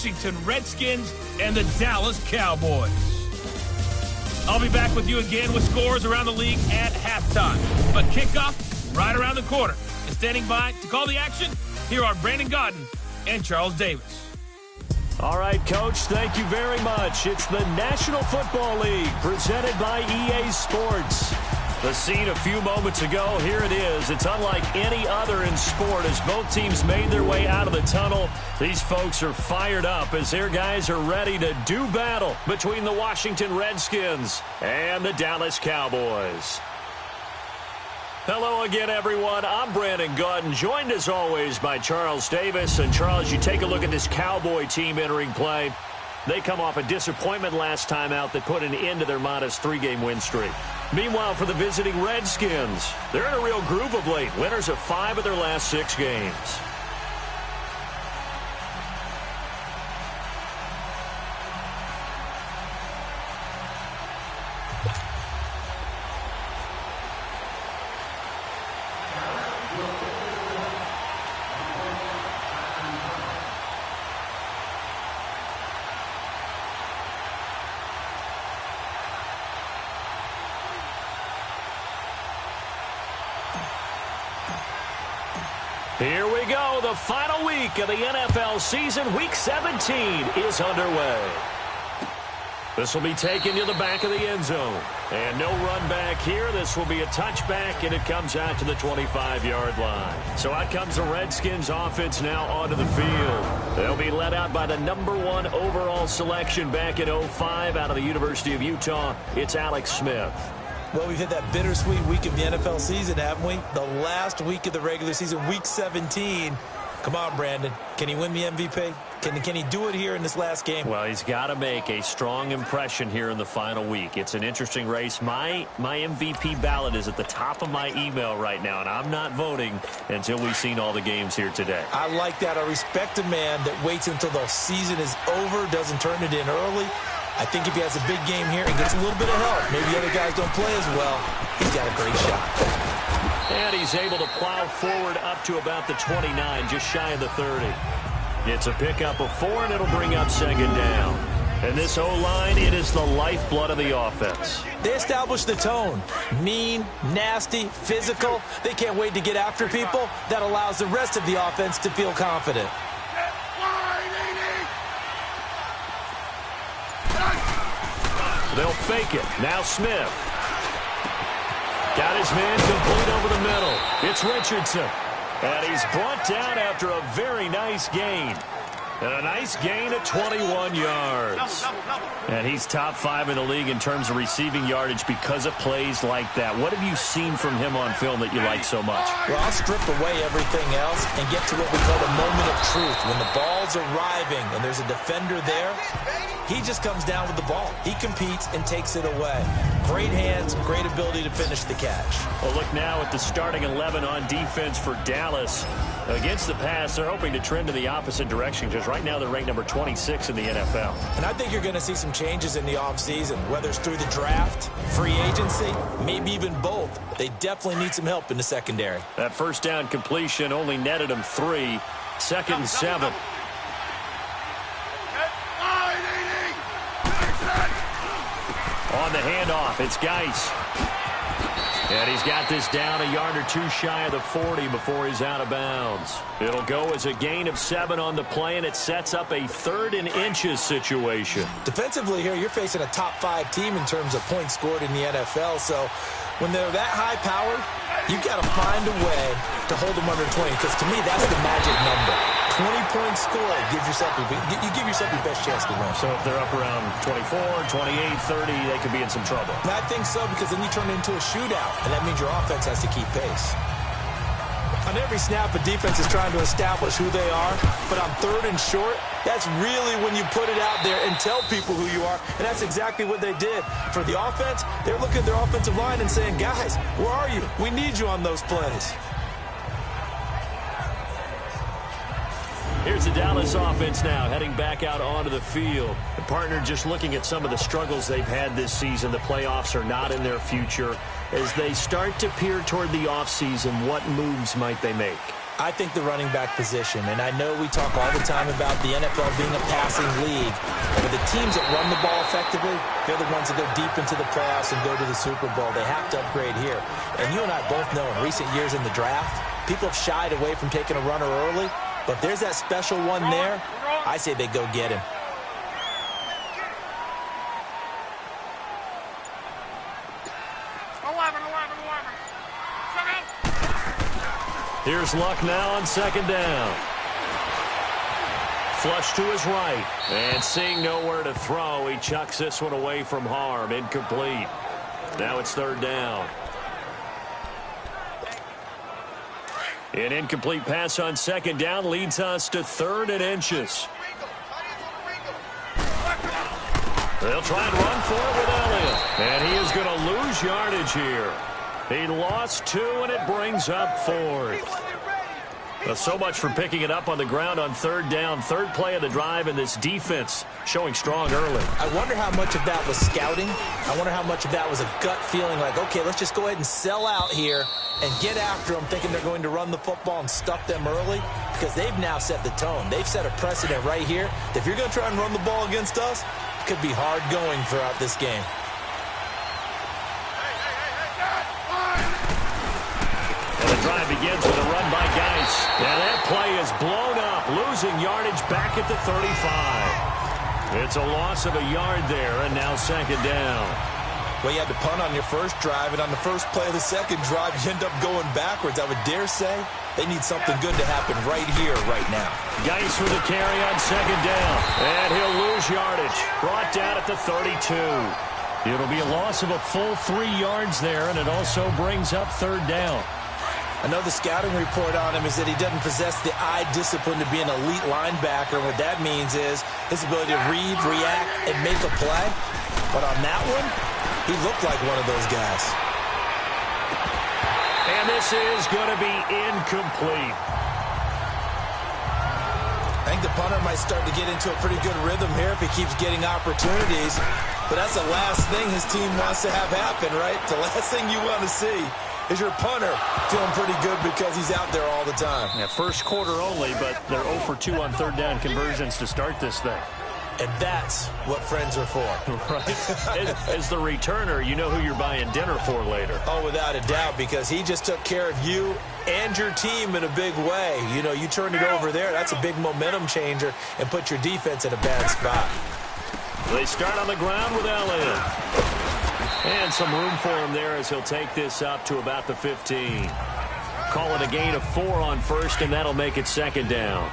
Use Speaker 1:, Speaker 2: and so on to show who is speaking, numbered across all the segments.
Speaker 1: Washington Redskins and the Dallas Cowboys. I'll be back with you again with scores around the league at halftime. But kickoff right around the corner. And standing by to call the action, here are Brandon Gaudin and Charles Davis.
Speaker 2: All right, Coach, thank you very much. It's the National Football League presented by EA Sports. The scene a few moments ago, here it is. It's unlike any other in sport as both teams made their way out of the tunnel. These folks are fired up as their guys are ready to do battle between the Washington Redskins and the Dallas Cowboys. Hello again, everyone. I'm Brandon Gaudin, joined as always by Charles Davis. And Charles, you take a look at this Cowboy team entering play. They come off a disappointment last time out that put an end to their modest 3-game win streak. Meanwhile, for the visiting Redskins, they're in a real groove of late. Winners of 5 of their last 6 games. Here we go. The final week of the NFL season. Week 17 is underway. This will be taken to the back of the end zone. And no run back here. This will be a touchback, and it comes out to the 25-yard line. So out comes the Redskins offense now onto the field. They'll be led out by the #1 overall selection back in 2005 out of the University of Utah. It's Alex Smith.
Speaker 3: Well, we've hit that bittersweet week of the NFL season, haven't we? The last week of the regular season, week 17. Come on, Brandon. Can he win the MVP? Can he do it here in this last game?
Speaker 2: Well, he's got to make a strong impression here in the final week. It's an interesting race. My MVP ballot is at the top of my email right now, and I'm not voting until we've seen all the games here today.
Speaker 3: I like that. I respect a man that waits until the season is over, doesn't turn it in early. I think if he has a big game here and gets a little bit of help, maybe other guys don't play as well, he's got a great shot.
Speaker 2: And he's able to plow forward up to about the 29, just shy of the 30. It's a pickup of 4, and it'll bring up second down. And this O-line, it is the lifeblood of the offense.
Speaker 3: They establish the tone. Mean, nasty, physical. They can't wait to get after people. That allows the rest of the offense to feel confident.
Speaker 2: They'll fake it. Now Smith. Got his man complete over the middle. It's Richardson. And he's brought down after a very nice gain. And a nice gain at 21 yards. And he's top 5 in the league in terms of receiving yardage because of plays like that. What have you seen from him on film that you like so much?
Speaker 3: Well, I'll strip away everything else and get to what we call the moment of truth. When the ball's arriving and there's a defender there, he just comes down with the ball. He competes and takes it away. Great hands, great ability to finish the catch.
Speaker 2: Well, look now at the starting 11 on defense for Dallas. Against the pass, they're hoping to trend in the opposite direction because right now they're ranked number 26 in the NFL.
Speaker 3: And I think you're going to see some changes in the offseason, whether it's through the draft, free agency, maybe even both. They definitely need some help in the secondary.
Speaker 2: That first down completion only netted them 3. 2nd and 7. On the handoff, it's Geis. And he's got this down a yard or 2 shy of the 40 before he's out of bounds. It'll go as a gain of 7 on the play, and it sets up a 3rd and inches situation.
Speaker 3: Defensively here, you're facing a top 5 team in terms of points scored in the NFL. So when they're that high-powered, you've got to find a way to hold them under 20, because to me, that's the magic number. 20 points scored, you give yourself your best chance to win.
Speaker 2: So if they're up around 24, 28, 30, they could be in some trouble.
Speaker 3: And I think so, because then you turn it into a shootout, and that means your offense has to keep pace. On every snap, a defense is trying to establish who they are, but on 3rd and short, that's really when you put it out there and tell people who you are, and that's exactly what they did. For the offense, they're looking at their offensive line and saying, guys, where are you? We need you on those plays.
Speaker 2: Here's the Dallas offense now heading back out onto the field. The partner just looking at some of the struggles they've had this season. The playoffs are not in their future. As they start to peer toward the offseason, what moves might they make?
Speaker 3: I think the running back position, and I know we talk all the time about the NFL being a passing league, but the teams that run the ball effectively, they're the ones that go deep into the playoffs and go to the Super Bowl. They have to upgrade here. And you and I both know in recent years in the draft, people have shied away from taking a runner early, but if there's that special one there, I say they go get him.
Speaker 2: Here's Luck now on second down. Flush to his right. And seeing nowhere to throw, he chucks this one away from harm. Incomplete. Now it's third down. An incomplete pass on second down leads us to 3rd and inches. They'll try and run for it with Elliott. And he is going to lose yardage here. He lost 2, and it brings up 4th. So much for picking it up on the ground on 3rd down. 3rd play of the drive, and this defense showing strong early.
Speaker 3: I wonder how much of that was scouting. I wonder how much of that was a gut feeling like, okay, let's just go ahead and sell out here and get after them, thinking they're going to run the football and stuff them early, because they've now set the tone. They've set a precedent right here. If you're going to try and run the ball against us, it could be hard going throughout this game.
Speaker 2: Drive begins with a run by Geis. And that play is blown up, losing yardage back at the 35. It's a loss of a yard there, and now second down.
Speaker 3: Well, you had to punt on your first drive, and on the first play of the second drive, you end up going backwards. I would dare say they need something good to happen right here, right now.
Speaker 2: Geis with a carry on second down, and he'll lose yardage. Brought down at the 32. It'll be a loss of a full 3 yards there, and it also brings up third down.
Speaker 3: I know the scouting report on him is that he doesn't possess the eye discipline to be an elite linebacker. And what that means is his ability to read, react, and make a play. But on that one, he looked like one of those guys.
Speaker 2: And this is going to be incomplete.
Speaker 3: I think the punter might start to get into a pretty good rhythm here if he keeps getting opportunities. But that's the last thing his team wants to have happen, right? The last thing you want to see is your punter feeling pretty good because he's out there all the time.
Speaker 2: Yeah, first quarter only, but they're 0 for 2 on 3rd down conversions to start this thing.
Speaker 3: And that's what friends are for.
Speaker 2: Right. As the returner, you know who you're buying dinner for later.
Speaker 3: Oh, without a doubt, because he just took care of you and your team in a big way. You know, you turned it over there. That's a big momentum changer and put your defense in a bad spot.
Speaker 2: They start on the ground with Elliott. And some room for him there as he'll take this up to about the 15. Call it a gain of 4 on first, and that'll make it second down.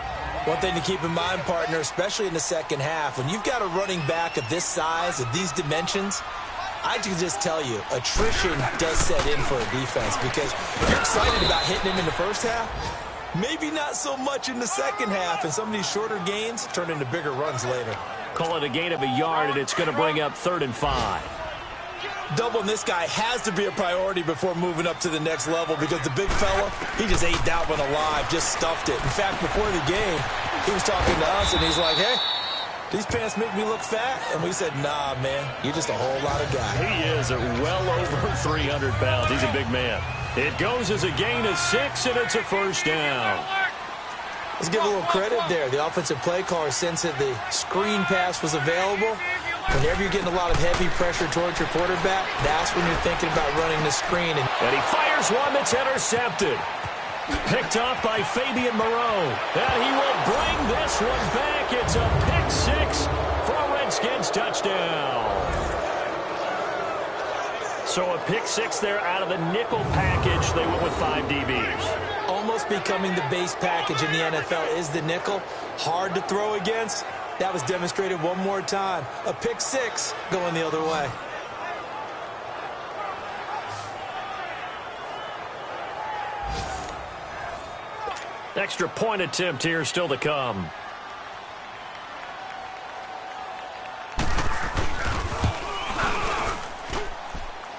Speaker 3: One thing to keep in mind, partner, especially in the second half, when you've got a running back of this size, of these dimensions, I can just tell you, attrition does set in for a defense because you're excited about hitting him in the first half. Maybe not so much in the second half, and some of these shorter gains turn into bigger runs later.
Speaker 2: Call it a gain of a yard, and it's going to bring up 3rd and 5.
Speaker 3: Doubling this guy has to be a priority before moving up to the next level because the big fella, he just ate that one alive, just stuffed it. In fact, before the game, he was talking to us, and he's like, hey, these pants make me look fat. And we said, nah, man, you're just a whole lot of guy.
Speaker 2: He is well over 300 pounds. He's a big man. It goes as a gain of 6, and it's a first down.
Speaker 3: Let's give a little credit there. The offensive play caller sensed that the screen pass was available. Whenever you're getting a lot of heavy pressure towards your quarterback, that's when you're thinking about running the screen.
Speaker 2: And he fires one that's intercepted. Picked off by Fabian Moreau. And he will bring this one back. It's a pick-6 for a Redskins touchdown. So a pick-6 there out of the nickel package. They went with 5 DBs.
Speaker 3: Almost becoming the base package in the NFL is the nickel. Hard to throw against. That was demonstrated one more time. A pick-6 going the other way.
Speaker 2: Extra point attempt here still to come.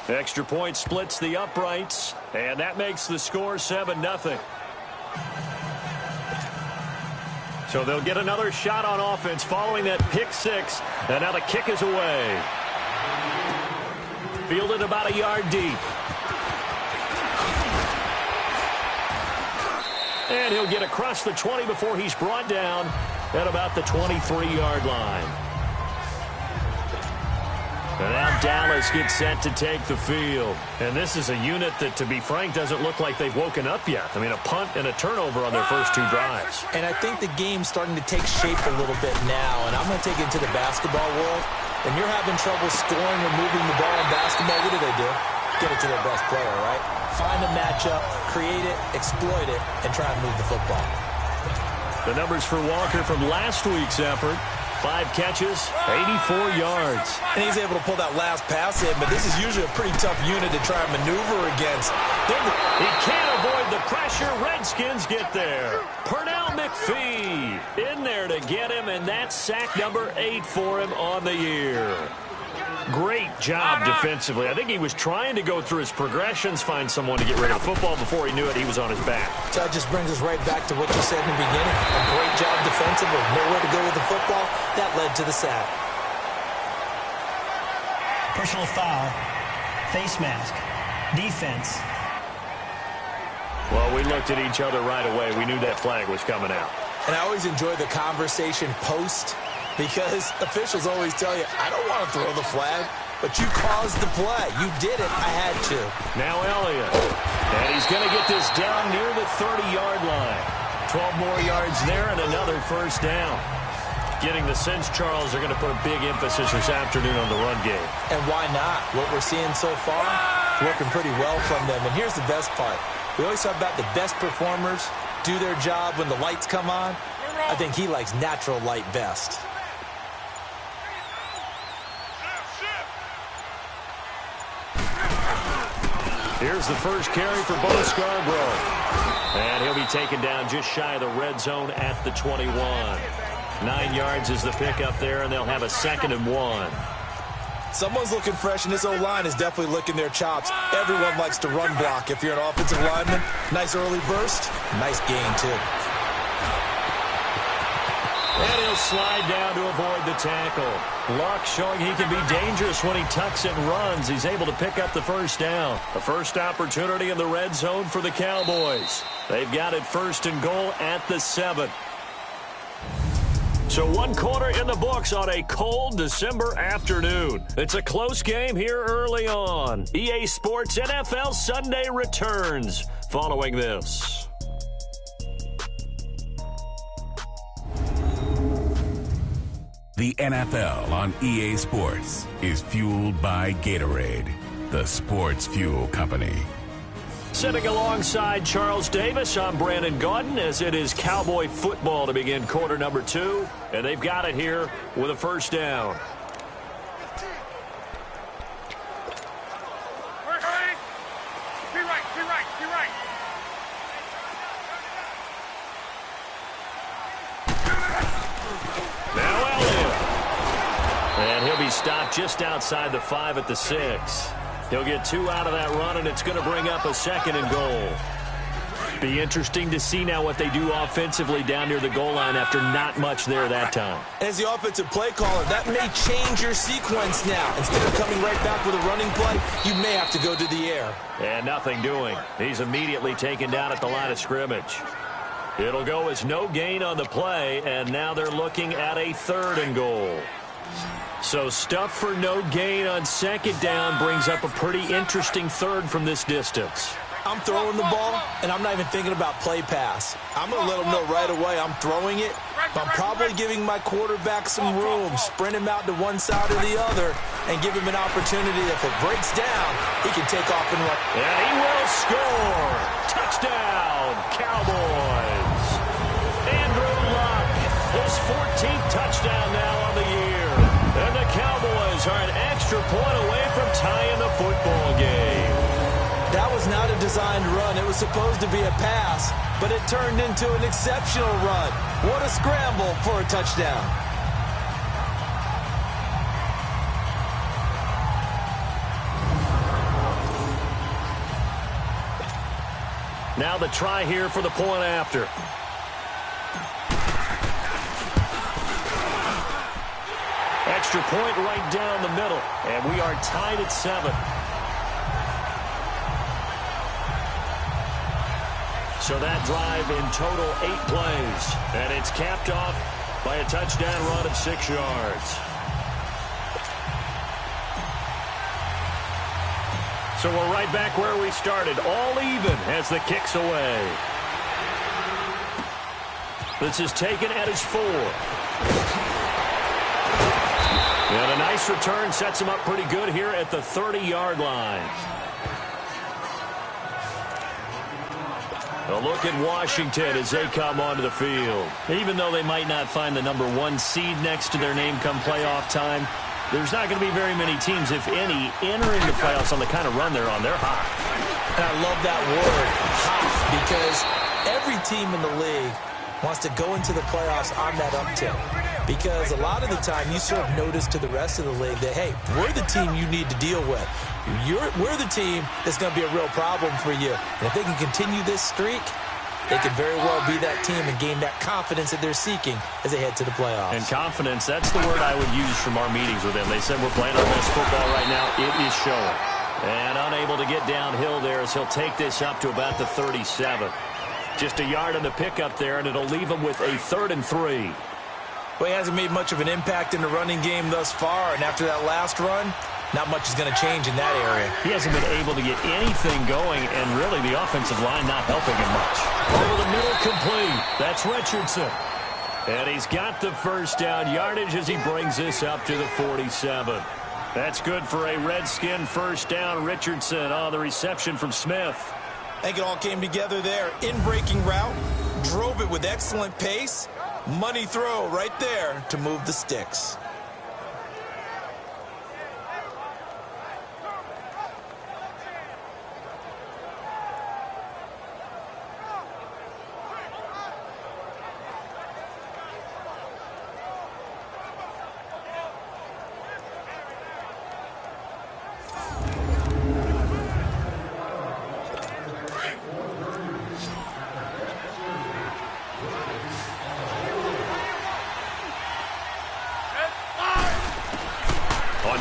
Speaker 2: Extra point splits the uprights, and that makes the score 7-0. So they'll get another shot on offense following that pick-6, and now the kick is away. Fielded about a yard deep. And he'll get across the 20 before he's brought down at about the 23-yard line. And now Dallas gets set to take the field. And this is a unit that, to be frank, doesn't look like they've woken up yet. I mean, a punt and a turnover on their first 2 drives.
Speaker 3: And I think the game's starting to take shape a little bit now. And I'm going to take it into the basketball world. When you're having trouble scoring or moving the ball in basketball, what do? Get it to their best player, right? Find a matchup, create it, exploit it, and try and move the football.
Speaker 2: The numbers for Walker from last week's effort. 5 catches, 84 yards.
Speaker 3: And he's able to pull that last pass in, but this is usually a pretty tough unit to try and maneuver against.
Speaker 2: He can't avoid the pressure. Redskins get there. Pernell McPhee in there to get him, and that's sack number 8 for him on the year. Great job defensively. I think he was trying to go through his progressions, find someone to get rid of the football. Before he knew it, he was on his back.
Speaker 3: That just brings us right back to what you said in the beginning. A great job defensively. Nowhere to go with the football. That led to the sack.
Speaker 4: Personal foul. Face mask. Defense.
Speaker 2: Well, we looked at each other right away. We knew that flag was coming out.
Speaker 3: And I always enjoy the conversation post, because officials always tell you, I don't want to throw the flag, but you caused the play. You did it. I had to.
Speaker 2: Now Elliott. And he's going to get this down near the 30-yard line. 12 more yards there and another first down. Getting the sense, Charles, they're going to put a big emphasis this afternoon on the run game.
Speaker 3: And why not? What we're seeing so far, working pretty well from them. And here's the best part. We always talk about the best performers do their job when the lights come on. I think he likes natural light best.
Speaker 2: Here's the first carry for Bo Scarborough. And he'll be taken down just shy of the red zone at the 21. 9 yards is the pickup there, and they'll have a 2nd and 1.
Speaker 3: Someone's looking fresh, and this O-line is definitely licking their chops. Everyone likes to run block. If you're an offensive lineman, nice early burst, nice gain, too.
Speaker 2: And he'll slide down to avoid the tackle. Luck showing he can be dangerous when he tucks and runs. He's able to pick up the first down. The first opportunity in the red zone for the Cowboys. They've got it 1st and goal at the 7. So 1 quarter in the books on a cold December afternoon. It's a close game here early on. EA Sports NFL Sunday returns following this.
Speaker 5: The NFL on EA Sports is fueled by Gatorade, the sports fuel company.
Speaker 2: Sitting alongside Charles Davis, I'm Brandon Gaudin, as it is Cowboy football to begin quarter number 2. And they've got it here with a first down. Now Elliott. And he'll be stopped just outside the 5 at the 6. He'll get 2 out of that run, and it's going to bring up a 2nd and goal. Be interesting to see now what they do offensively down near the goal line after not much there that time.
Speaker 3: As the offensive play caller, that may change your sequence now. Instead of coming right back with a running play, you may have to go to the air.
Speaker 2: And nothing doing. He's immediately taken down at the line of scrimmage. It'll go as no gain on the play, and now they're looking at a 3rd and goal. So stuff for no gain on 2nd down brings up a pretty interesting 3rd from this distance.
Speaker 3: I'm throwing the ball, and I'm not even thinking about play pass. I'm going to let them know right away I'm throwing it, but I'm probably giving my quarterback some room, sprint him out to one side or the other, and give him an opportunity. If it breaks down, he can take off and run.
Speaker 2: And he will score. Touchdown, Cowboys. Andrew Luck, his 14th touchdown now on the year. And the Cowboys are an extra point away from tying the football game.
Speaker 3: That was not a designed run. It was supposed to be a pass, but it turned into an exceptional run. What a scramble for a touchdown.
Speaker 2: Now the try here for the point after. Extra point right down the middle, and we are tied at 7. So that drive in total 8 plays. And it's capped off by a touchdown run of 6 yards. So we're right back where we started. All even as the kick's away. This is taken at his 4. And a nice return sets him up pretty good here at the 30-yard line. A look at Washington as they come onto the field.
Speaker 4: Even though they might not find the number 1 seed next to their name come playoff time, there's not going to be very many teams, if any, entering the playoffs on the kind of run they're on. They're hot.
Speaker 3: And I love that word, hot, because every team in the league wants to go into the playoffs on that uptick. Because a lot of the time you serve notice to the rest of the league that, hey, we're the team you need to deal with. We're the team that's going to be a real problem for you. And if they can continue this streak, they could very well be that team and gain that confidence that they're seeking as they head to the playoffs.
Speaker 2: And confidence, that's the word I would use from our meetings with them. They said we're playing our best football right now. It is showing. And unable to get downhill there as he'll take this up to about the 37. Just a yard on the pickup there, and it'll leave him with a 3rd and 3.
Speaker 3: Well, he hasn't made much of an impact in the running game thus far, and after that last run, not much is going to change in that area.
Speaker 2: He hasn't been able to get anything going, and really the offensive line not helping him much. Over the middle, complete. That's Richardson. And he's got the first down yardage as he brings this up to the 47. That's good for a Redskin first down. Richardson on the reception from Smith.
Speaker 3: I think it all came together there. In-breaking route, drove it with excellent pace. Money throw right there to move the sticks.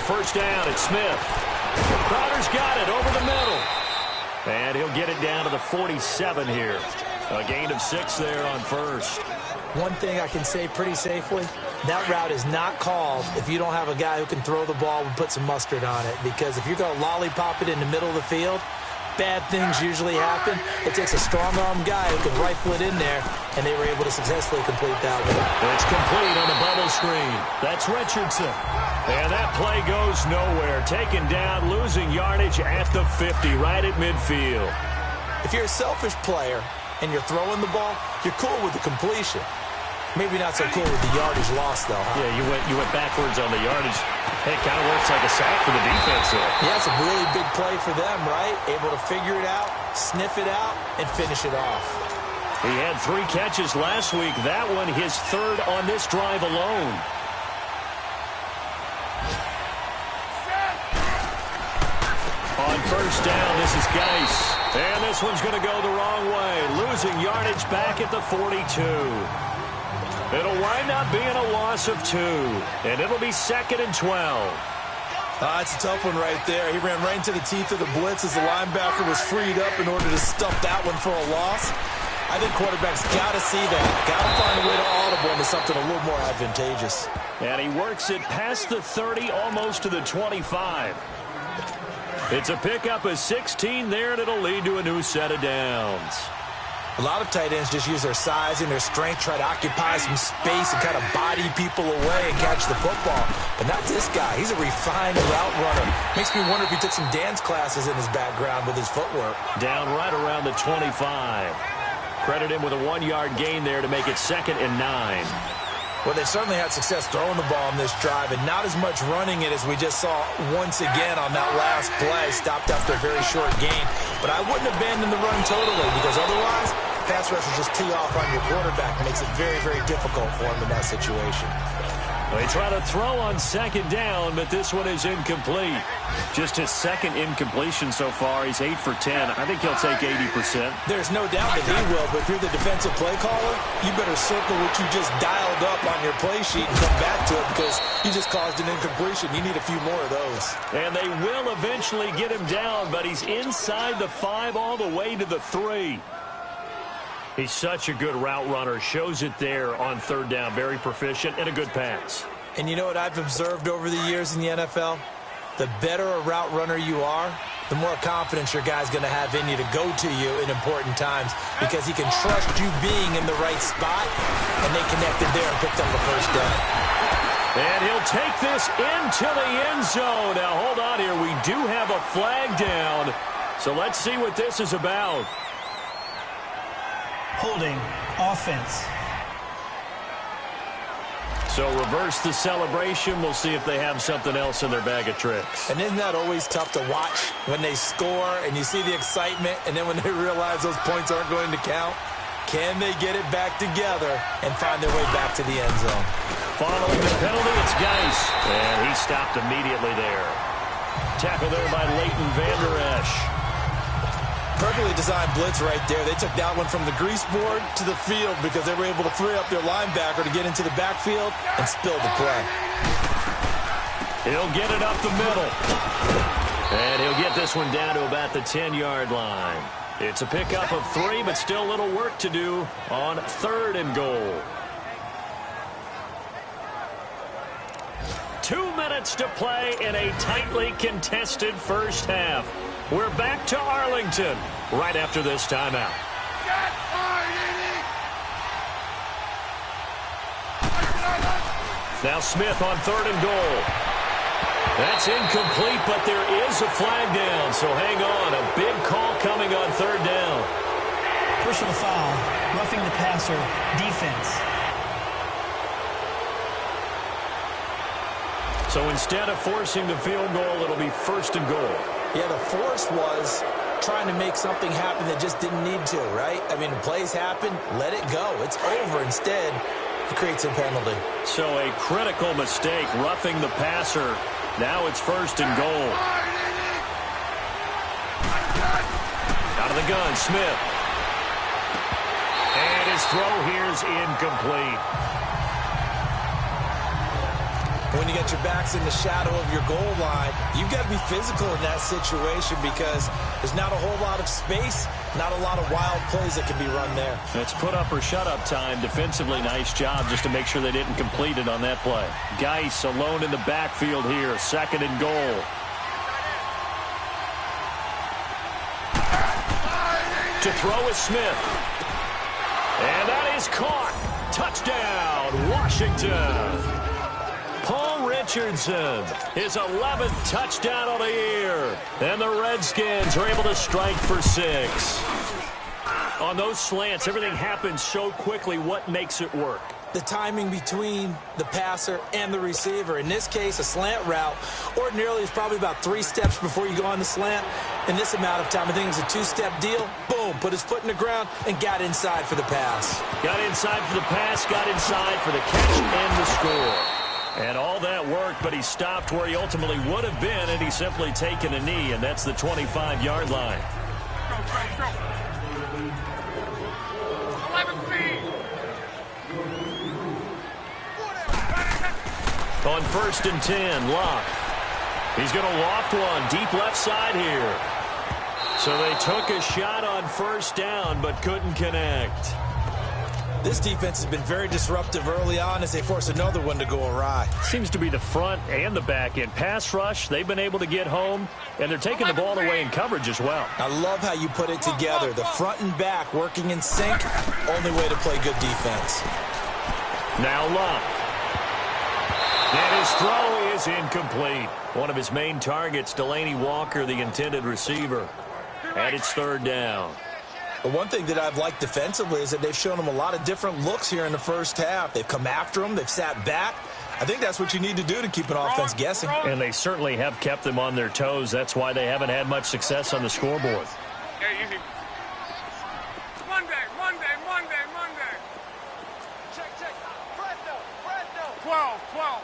Speaker 2: First down, it's Smith. Crowder's got it over the middle. And he'll get it down to the 47 here. A gain of 6 there on first.
Speaker 3: One thing I can say pretty safely, that route is not called if you don't have a guy who can throw the ball and put some mustard on it. Because if you're going to lollipop it in the middle of the field, bad things usually happen. It takes a strong-arm guy who can rifle it in there, and they were able to successfully complete that one.
Speaker 2: It's complete on the bubble screen. That's Richardson. And that play goes nowhere. Taken down, losing yardage at the 50, right at midfield.
Speaker 3: If you're a selfish player and you're throwing the ball, you're cool with the completion. Maybe not so cool with the yardage loss, though. Huh?
Speaker 2: Yeah, you went backwards on the yardage. Hey, it kind of works like a sack for the defense there.
Speaker 3: Yeah, it's a really big play for them, right? Able to figure it out, sniff it out, and finish it off.
Speaker 2: He had 3 catches last week. That one his 3rd on this drive alone. On first down, this is Geis. And this one's going to go the wrong way. Losing yardage back at the 42. It'll wind up being a loss of 2. And it'll be 2nd and 12.
Speaker 3: It's a tough one right there. He ran right into the teeth of the blitz as the linebacker was freed up in order to stuff that one for a loss. I think quarterbacks got to see that. Got to find a way to audible into something a little more advantageous.
Speaker 2: And he works it past the 30, almost to the 25. It's a pickup of 16 there, and it'll lead to a new set of downs.
Speaker 3: A lot of tight ends just use their size and their strength, try to occupy some space and kind of body people away and catch the football. But not this guy. He's a refined route runner. Makes me wonder if he took some dance classes in his background with his footwork.
Speaker 2: Down right around the 25. Credit him with a 1-yard gain there to make it 2nd and 9.
Speaker 3: Well, they certainly had success throwing the ball on this drive, and not as much running it as we just saw once again on that last play. Stopped after a very short gain. But I wouldn't abandon the run totally, because otherwise, pass rushers just tee off on your quarterback. It makes it very, very difficult for him in that situation.
Speaker 2: They try to throw on 2nd down, but this one is incomplete. Just his 2nd incompletion so far. He's 8 for 10. I think he'll take 80%.
Speaker 3: There's no doubt that he will, but if you're the defensive play caller, you better circle what you just dialed up on your play sheet and come back to it, because you just caused an incompletion. You need a few more of those.
Speaker 2: And they will eventually get him down, but he's inside the 5 all the way to the 3. He's such a good route runner. Shows it there on third down. Very proficient and a good pass.
Speaker 3: And you know what I've observed over the years in the NFL? The better a route runner you are, the more confidence your guy's going to have in you to go to you in important times because he can trust you being in the right spot, and they connected there and picked up the first down.
Speaker 2: And he'll take this into the end zone. Now, hold on here. We do have a flag down, so let's see what this is about.
Speaker 6: Holding offense.
Speaker 2: So reverse the celebration. We'll see if they have something else in their bag of tricks.
Speaker 3: And isn't that always tough to watch when they score and you see the excitement, and then when they realize those points aren't going to count? Can they get it back together and find their way back to the end zone?
Speaker 2: Following the penalty, it's Geis. And he stopped immediately there. Tackle there by Leighton Vander Esch.
Speaker 3: Perfectly designed blitz right there. They took that one from the grease board to the field because they were able to free up their linebacker to get into the backfield and spill the play.
Speaker 2: He'll get it up the middle. And he'll get this one down to about the 10-yard line. It's a pickup of 3, but still a little work to do on 3rd and goal. 2 minutes to play in a tightly contested first half. We're back to Arlington right after this timeout. Now Smith on 3rd and goal. That's incomplete, but there is a flag down, so hang on. A big call coming on 3rd down.
Speaker 6: Personal foul, roughing the passer, defense.
Speaker 2: So instead of forcing the field goal, it'll be 1st and goal.
Speaker 3: Yeah, the force was trying to make something happen that just didn't need to, right? I mean, the plays happen, let it go. It's over. Instead, it creates a penalty.
Speaker 2: So a critical mistake, roughing the passer. Now it's 1st and goal. Out of the gun, Smith. And his throw here is incomplete.
Speaker 3: When you get your backs in the shadow of your goal line, you've got to be physical in that situation because there's not a whole lot of space, not a lot of wild plays that can be run there.
Speaker 2: It's put up or shut up time. Defensively, nice job just to make sure they didn't complete it on that play. Geis alone in the backfield here, 2nd and goal. To throw is Smith. And that is caught. Touchdown, Washington. Paul Richardson, his 11th touchdown of the year. And the Redskins are able to strike for 6. On those slants, everything happens so quickly. What makes it work?
Speaker 3: The timing between the passer and the receiver. In this case, a slant route ordinarily is probably about 3 steps before you go on the slant. In this amount of time, I think it was a 2-step deal. Boom, put his foot in the ground and got inside for the pass.
Speaker 2: Got inside for the pass, got inside for the catch and the score. And all that worked, but he stopped where he ultimately would have been, and he's simply taken a knee, and that's the 25-yard line. On 1st and 10, Locke. He's going to loft one deep left side here. So they took a shot on 1st down, but couldn't connect.
Speaker 3: This defense has been very disruptive early on as they force another one to go awry.
Speaker 2: Seems to be the front and the back end. Pass rush, they've been able to get home, and they're taking the ball away in coverage as well.
Speaker 3: I love how you put it together. The front and back working in sync, only way to play good defense.
Speaker 2: Now Locke. And his throw is incomplete. One of his main targets, Delaney Walker, the intended receiver. And it's 3rd down.
Speaker 3: But one thing that I've liked defensively is that they've shown them a lot of different looks here in the first half. They've come after them. They've sat back. I think that's what you need to do to keep an offense guessing.
Speaker 2: And they certainly have kept them on their toes. That's why they haven't had much success on the scoreboard.
Speaker 7: Monday. Check. Presto. 12. 12.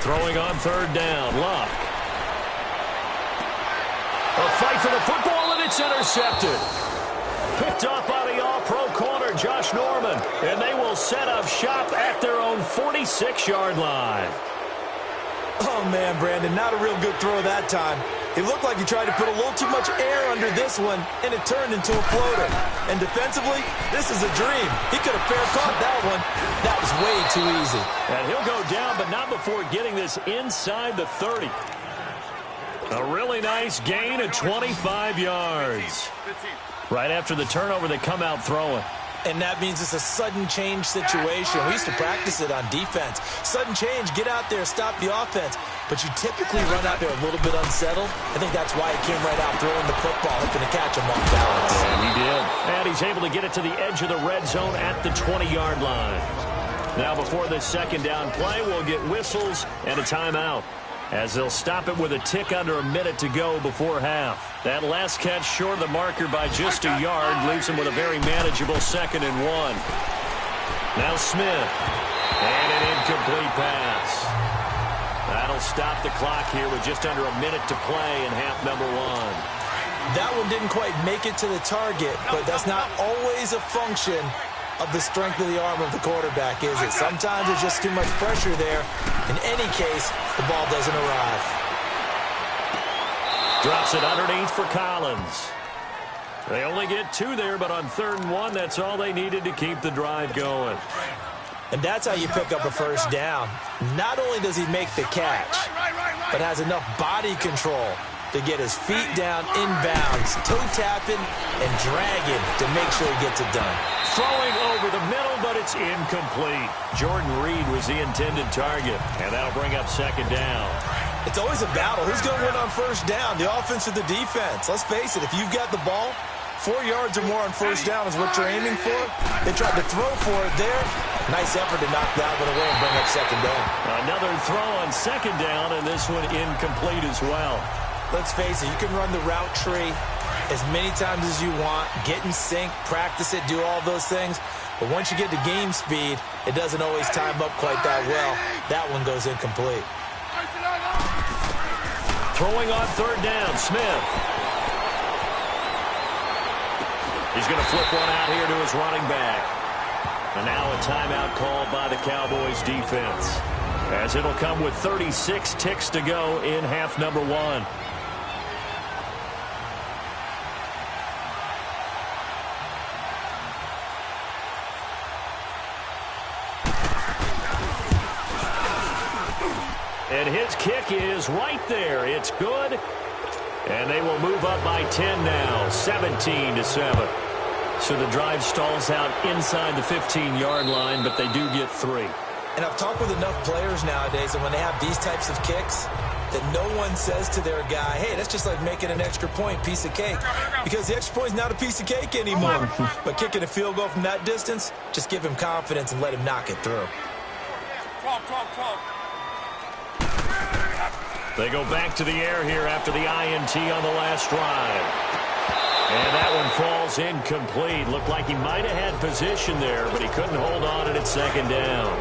Speaker 2: Throwing on 3rd down, Locke. A fight for the football, and it's intercepted. Picked up by the all-pro corner, Josh Norman. And they will set up shop at their own 46-yard line.
Speaker 3: Oh, man, Brandon, not a real good throw that time. It looked like he tried to put a little too much air under this one, and it turned into a floater. And defensively, this is a dream. He could have fair caught that one. That was way too easy.
Speaker 2: And he'll go down, but not before getting this inside the 30. A really nice gain of 25 yards. Right after the turnover, they come out throwing.
Speaker 3: And that means it's a sudden change situation. We used to practice it on defense. Sudden change, get out there, stop the offense. But you typically run out there a little bit unsettled. I think that's why he came right out throwing the football, hoping to catch him off balance.
Speaker 2: And he did. And he's able to get it to the edge of the red zone at the 20-yard line. Now before this second down play, we'll get whistles and a timeout, as they'll stop it with a tick under a minute to go before half. That last catch short of the marker by just a yard leaves him with a very manageable 2nd and 1. Now Smith. And an incomplete pass. That'll stop the clock here with just under a minute to play in half number 1.
Speaker 3: That one didn't quite make it to the target, but that's not always a function of the strength of the arm of the quarterback, is it? Sometimes there's just too much pressure there. In any case, the ball doesn't arrive.
Speaker 2: Drops it underneath for Collins. They only get 2 there, but on 3rd and 1, that's all they needed to keep the drive going.
Speaker 3: And that's how you pick up a first down. Not only does he make the catch, but has enough body control to get his feet down inbounds, toe-tapping and dragging to make sure he gets it done.
Speaker 2: Throwing over the middle, but it's incomplete. Jordan Reed was the intended target, and that'll bring up 2nd down.
Speaker 3: It's always a battle. Who's going to win on first down, the offense or the defense? Let's face it, if you've got the ball, 4 yards or more on first down is what you're aiming for. They tried to throw for it there. Nice effort to knock that one away and bring up 2nd down.
Speaker 2: Another throw on 2nd down, and this one incomplete as well.
Speaker 3: Let's face it, you can run the route tree as many times as you want, get in sync, practice it, do all those things. But once you get to game speed, it doesn't always time up quite that well. That one goes incomplete.
Speaker 2: Throwing on 3rd down, Smith. He's going to flip one out here to his running back. And now a timeout called by the Cowboys defense, as it'll come with 36 ticks to go in half number 1. And his kick is right there. It's good. And they will move up by 10 now, 17-7. So the drive stalls out inside the 15-yard line, but they do get 3.
Speaker 3: And I've talked with enough players nowadays that when they have these types of kicks, that no one says to their guy, hey, that's just like making an extra point, piece of cake. Because the extra point is not a piece of cake anymore. But kicking a field goal from that distance, just give him confidence and let him knock it through.
Speaker 7: 12.
Speaker 2: They go back to the air here after the INT on the last drive. And that one falls incomplete. Looked like he might have had position there, but he couldn't hold on at 2nd down.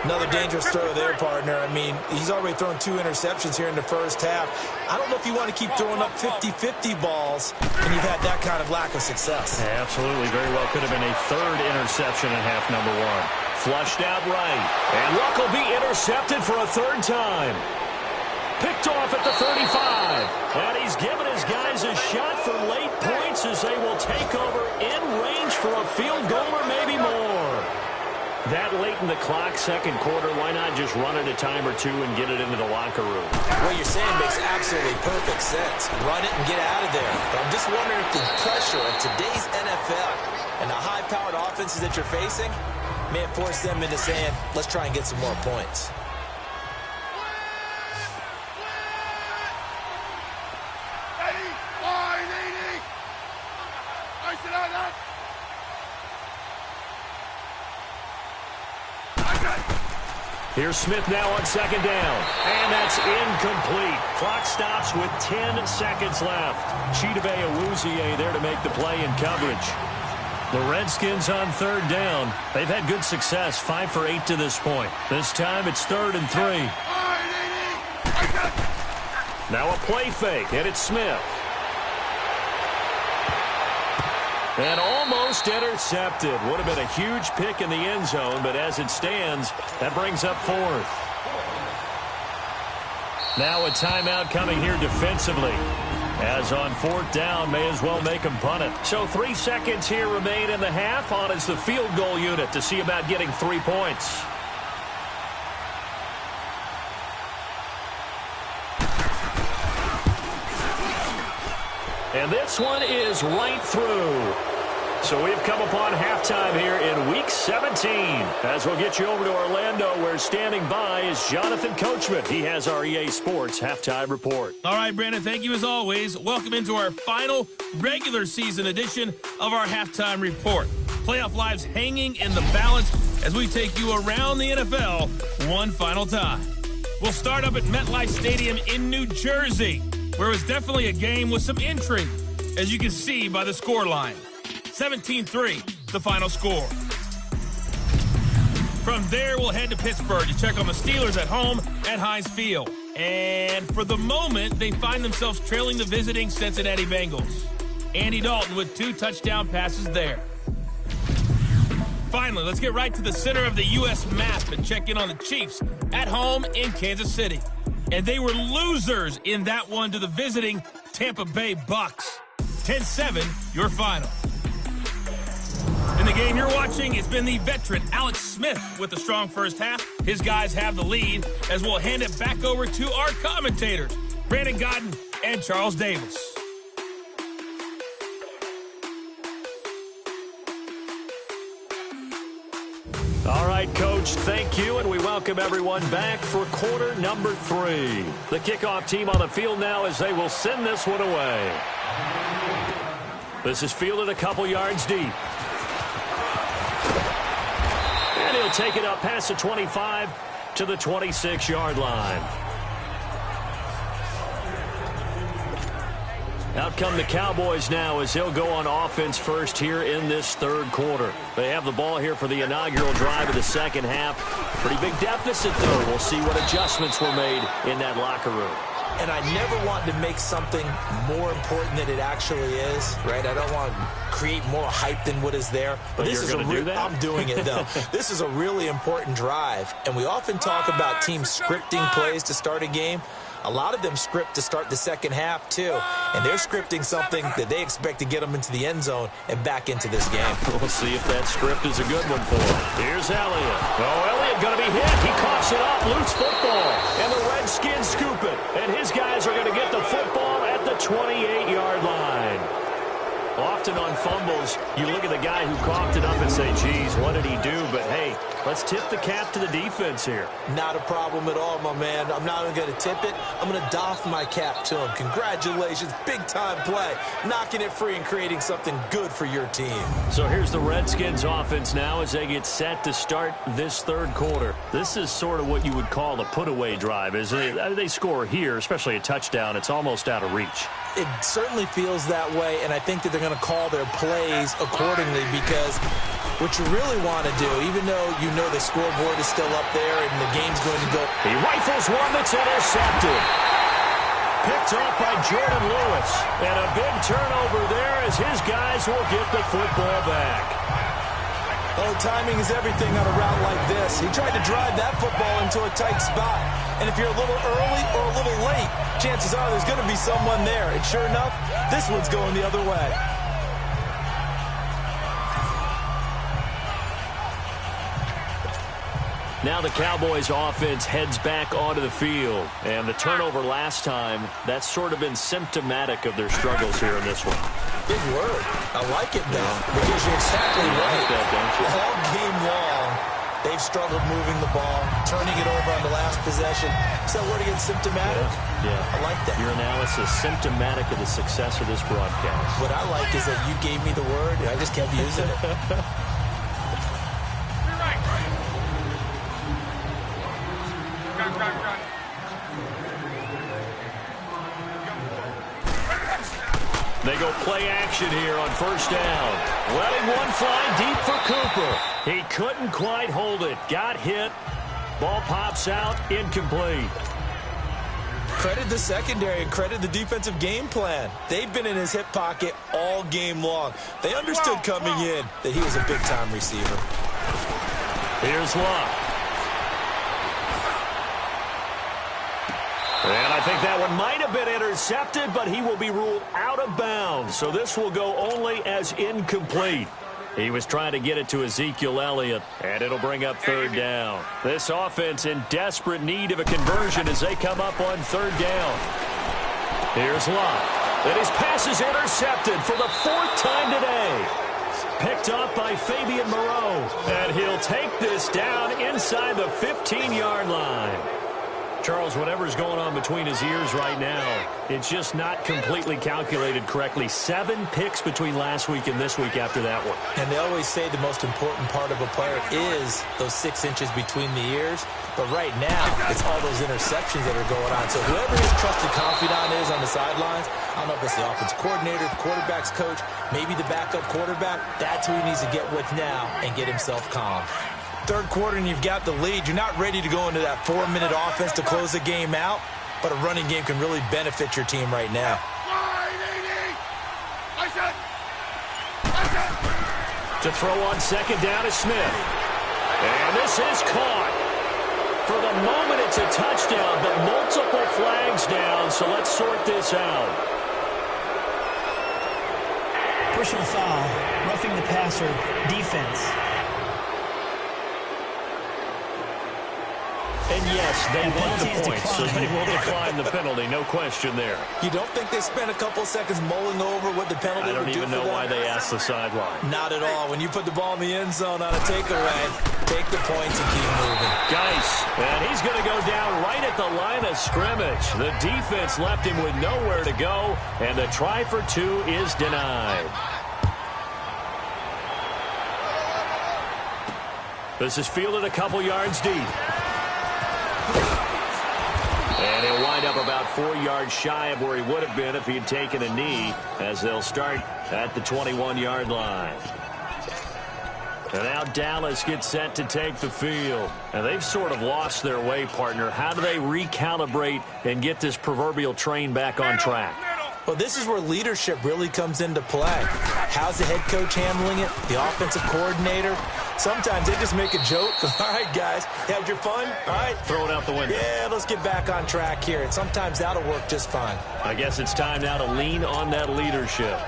Speaker 3: Another dangerous throw there, partner. I mean, he's already thrown 2 interceptions here in the first half. I don't know if you want to keep throwing up 50-50 balls when you've had that kind of lack of success.
Speaker 2: Yeah, absolutely. Very well could have been a 3rd interception in half number 1. Flushed out right. And Luck will be intercepted for a 3rd time. Picked off at the 35. And he's given his guys a shot for late points as they will take over in range for a field goal or maybe more. That late in the clock, 2nd quarter, why not just run it a time or 2 and get it into the locker room?
Speaker 3: What you're saying makes absolutely perfect sense. Run it and get out of there. But I'm just wondering if the pressure of today's NFL and the high-powered offenses that you're facing may have forced them into saying, let's try and get some more points.
Speaker 2: Here's Smith now on 2nd down. And that's incomplete. Clock stops with 10 seconds left. Chidobe Awuzie there to make the play in coverage. The Redskins on 3rd down. They've had good success, 5 for 8 to this point. This time it's 3rd and 3. Now a play fake, and it's Smith. And almost intercepted. Would have been a huge pick in the end zone, but as it stands, that brings up 4th. Now a timeout coming here defensively. As on 4th down, may as well make him punt it. So 3 seconds here remain in the half. On is the field goal unit to see about getting 3 points. And this one is right through. So we've come upon halftime here in Week 17. As we'll get you over to Orlando, where standing by is Jonathan Coachman. He has our EA Sports Halftime Report.
Speaker 1: All right, Brandon, thank you as always. Welcome into our final regular season edition of our Halftime Report. Playoff lives hanging in the balance as we take you around the NFL one final time. We'll start up at MetLife Stadium in New Jersey, where it was definitely a game with some intrigue, as you can see by the scoreline. 17-3, the final score. From there, we'll head to Pittsburgh to check on the Steelers at home at Heinz Field. And for the moment, they find themselves trailing the visiting Cincinnati Bengals. Andy Dalton with 2 touchdown passes there. Finally, let's get right to the center of the U.S. map and check in on the Chiefs at home in Kansas City. And they were losers in that one to the visiting Tampa Bay Bucks. 10-7, your final. In the game you're watching, it's been the veteran Alex Smith with the strong first half. His guys have the lead, as we'll hand it back over to our commentators, Brandon Godden and Charles Davis.
Speaker 2: All right, Coach, thank you, and we welcome everyone back for quarter number 3. The kickoff team on the field now as they will send this one away. This is fielded a couple yards deep. And he'll take it up past the 25 to the 26-yard line. Out come the Cowboys now as they'll go on offense first here in this third quarter. They have the ball here for the inaugural drive of the second half. Pretty big deficit, though. We'll see what adjustments were made in that locker room.
Speaker 3: And I never want to make something more important than it actually is, right? I don't want to create more hype than what is there.
Speaker 2: But this is
Speaker 3: I'm doing it, though. This is a really important drive. And we often talk about teams scripting plays to start a game. A lot of them script to start the second half, too. And they're scripting something that they expect to get them into the end zone and back into this game.
Speaker 2: We'll see if that script is a good one for them. Here's Elliott. Oh, Elliott going to be hit. He coughs it up. Loose football. And the Redskins scoop it. And his guys are going to get the football at the 28-yard line. Often on fumbles, you look at the guy who coughed it up and say, geez, what did he do? But, hey, let's tip the cap to the defense here.
Speaker 3: Not a problem at all, my man. I'm not even going to tip it. I'm going to doff my cap to him. Congratulations. Big-time play. Knocking it free and creating something good for your team.
Speaker 2: So here's the Redskins offense now as they get set to start this third quarter. This is sort of what you would call a put-away drive. As they score here, especially a touchdown, it's almost out of reach.
Speaker 3: It certainly feels that way, and I think that they're going to call their plays accordingly, because what you really want to do, even though you know the scoreboard is still up there and the game's going to go.
Speaker 2: He rifles one that's intercepted. Picked off by Jordan Lewis. And a big turnover there as his guys will get the football back.
Speaker 3: Oh, timing is everything on a route like this. He tried to drive that football into a tight spot. And if you're a little early or a little late, chances are there's going to be someone there. And sure enough, this one's going the other way.
Speaker 2: Now the Cowboys offense heads back onto the field. And the turnover last time, that's sort of been symptomatic of their struggles here in this one.
Speaker 3: Big word. I like it, though, because you're exactly right.
Speaker 2: That, don't you?
Speaker 3: All game long, they've struggled moving the ball, turning it over on the last possession. So word again, symptomatic?
Speaker 2: Yeah.
Speaker 3: I like that.
Speaker 2: Your analysis, symptomatic of the success of this broadcast.
Speaker 3: What I like is that you gave me the word, and I just kept using it.
Speaker 2: They go play action here on first down. Letting one fly deep for Cooper. He couldn't quite hold it. Got hit. Ball pops out. Incomplete.
Speaker 3: Credit the secondary and credit the defensive game plan. They've been in his hip pocket all game long. They understood coming in that he was a big-time receiver.
Speaker 2: Here's Luck. And I think that one might have been intercepted, but he will be ruled out of bounds. So this will go only as incomplete. He was trying to get it to Ezekiel Elliott, and it'll bring up third down. This offense in desperate need of a conversion as they come up on third down. Here's Locke. And his pass is intercepted for the fourth time today. Picked up by Fabian Moreau. And he'll take this down inside the 15-yard line. Charles, whatever's going on between his ears right now, it's just not completely calculated correctly. 7 picks between last week and this week after that one.
Speaker 3: And they always say the most important part of a player is those 6 inches between the ears. But right now, it's all those interceptions that are going on. So whoever his trusted confidant is on the sidelines, I don't know if it's the offensive coordinator, the quarterback's coach, maybe the backup quarterback, that's who he needs to get with now and get himself calm. Third quarter and you've got the lead. You're not ready to go into that 4-minute offense to close the game out, but a running game can really benefit your team right now.
Speaker 2: To throw on second down is Smith. And this is caught. For the moment, it's a touchdown, but multiple flags down, so let's sort this out.
Speaker 6: Personal foul, roughing the passer, defense.
Speaker 2: And yes, they won the points, so they will decline the penalty, no question there.
Speaker 3: You don't think they spent a couple seconds mulling over what the penalty would do for them?
Speaker 2: I don't even know why they asked the sideline.
Speaker 3: Not at all. When you put the ball in the end zone on a takeaway, take the points and keep moving.
Speaker 2: Geis, and he's going to go down right at the line of scrimmage. The defense left him with nowhere to go, and the try for 2 is denied. This is fielded a couple yards deep. And he'll wind up about 4 yards shy of where he would have been if he had taken a knee, as they'll start at the 21-yard line. And now Dallas gets set to take the field. And they've sort of lost their way, partner. How do they recalibrate and get this proverbial train back on track?
Speaker 3: Well, this is where leadership really comes into play. How's the head coach handling it? The offensive coordinator? Sometimes they just make a joke. All right, guys, had your fun? All right.
Speaker 2: Throw it out the window.
Speaker 3: Yeah, let's get back on track here. And sometimes that'll work just fine.
Speaker 2: I guess it's time now to lean on that leadership.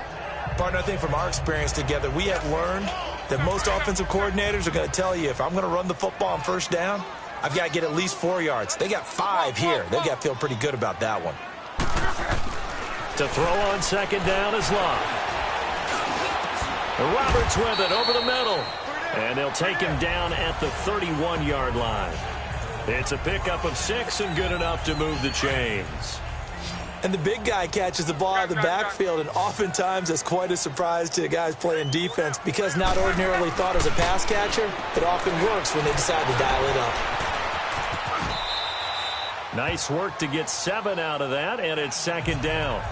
Speaker 3: Partner, I think from our experience together, we have learned that most offensive coordinators are going to tell you, if I'm going to run the football on first down, I've got to get at least 4 yards. They got 5 here. They've got to feel pretty good about that one.
Speaker 2: To throw on second down is Locke. Roberts with it over the middle. And they'll take him down at the 31-yard line. It's a pickup of 6 and good enough to move the chains.
Speaker 3: And the big guy catches the ball out of the backfield, and oftentimes it's quite a surprise to the guys playing defense because not ordinarily thought as a pass catcher, it often works when they decide to dial it up.
Speaker 2: Nice work to get 7 out of that, and it's second down.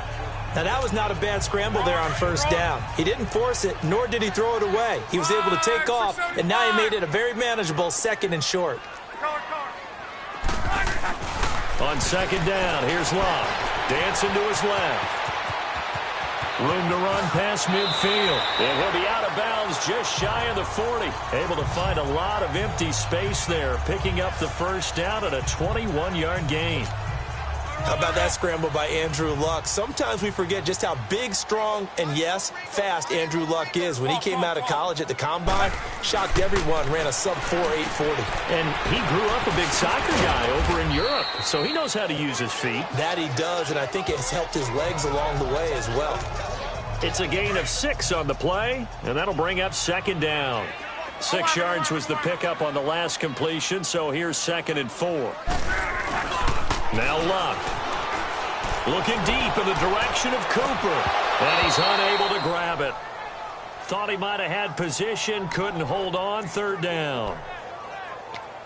Speaker 3: Now, that was not a bad scramble there on first down. He didn't force it, nor did he throw it away. He was able to take off, and now he made it a very manageable 2nd and short.
Speaker 2: On second down, here's Locke. Dancing to his left. Room to run past midfield. And he'll be out of bounds just shy of the 40. Able to find a lot of empty space there, picking up the first down at a 21-yard gain.
Speaker 3: How about that scramble by Andrew Luck? Sometimes we forget just how big, strong, and, yes, fast Andrew Luck is. When he came out of college at the Combine, shocked everyone, ran a sub-4 840.
Speaker 2: And he grew up a big soccer guy over in Europe, so he knows how to use his feet.
Speaker 3: That he does, and I think it's helped his legs along the way as well.
Speaker 2: It's a gain of 6 on the play, and that'll bring up second down. 6 yards was the pickup on the last completion, so here's 2nd and 4. Now Luck. Looking deep in the direction of Cooper. And he's unable to grab it. Thought he might have had position, couldn't hold on, third down.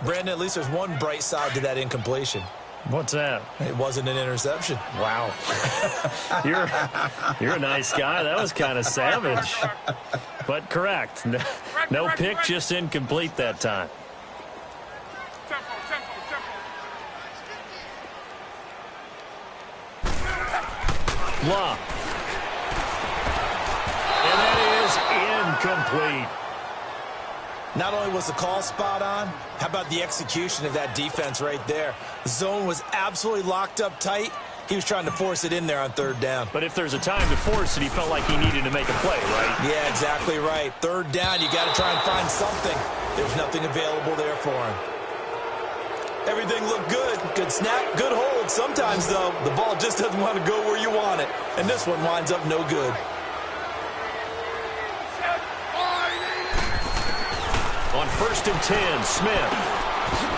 Speaker 3: Brandon, at least there's one bright side to that incompletion.
Speaker 2: What's that?
Speaker 3: It wasn't an interception.
Speaker 2: Wow. You're a nice guy. That was kind of savage. But correct. No pick, just incomplete that time. Luck. And that is incomplete.
Speaker 3: Not only was the call spot on, how about the execution of that defense right there? The zone was absolutely locked up tight. He was trying to force it in there on third down.
Speaker 4: But if there's a time to force it, he felt like he needed to make a play, right?
Speaker 3: Yeah, exactly right. Third down, you got to try and find something. There's nothing available there for him. Everything looked good. Good snap, good hold. Sometimes, though, the ball just doesn't want to go where you want it. And this one winds up no good.
Speaker 2: On 1st and 10, Smith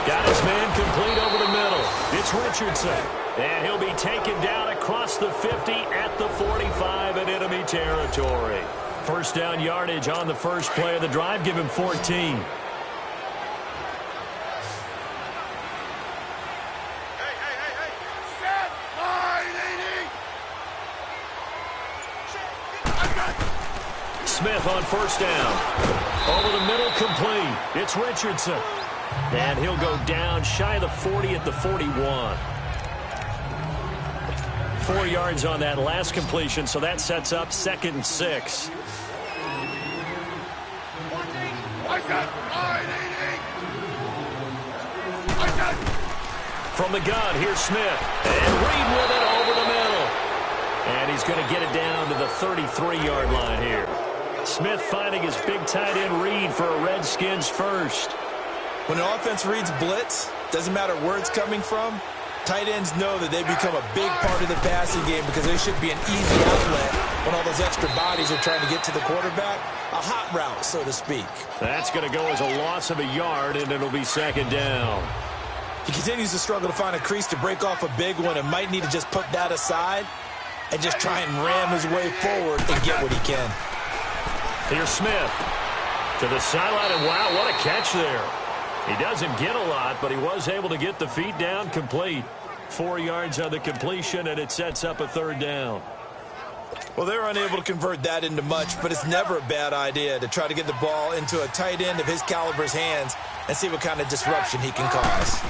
Speaker 2: got his man complete over the middle. It's Richardson. And he'll be taken down across the 50 at the 45 in enemy territory. First down yardage on the first play of the drive. Give him 14. Smith on first down. Over the middle, complete. It's Richardson. And he'll go down shy of the 40 at the 41. 4 yards on that last completion, so that sets up 2nd and 6. From the gun, here's Smith. And Reed with it over the middle. And he's going to get it down to the 33-yard line here. Smith finding his big tight end Reed for a Redskins first.
Speaker 3: When an offense reads blitz, doesn't matter where it's coming from, tight ends know that they become a big part of the passing game because they should be an easy outlet when all those extra bodies are trying to get to the quarterback. A hot route, so to speak.
Speaker 2: That's going to go as a loss of a yard, and it'll be 2nd down.
Speaker 3: He continues to struggle to find a crease to break off a big one and might need to just put that aside and just try and ram his way forward and get what he can.
Speaker 2: Here's Smith to the sideline, and wow, what a catch there. He doesn't get a lot, but he was able to get the feet down complete. 4 yards on the completion, and it sets up a 3rd down.
Speaker 3: Well, they're unable to convert that into much, but it's never a bad idea to try to get the ball into a tight end of his caliber's hands and see what kind of disruption he can cause.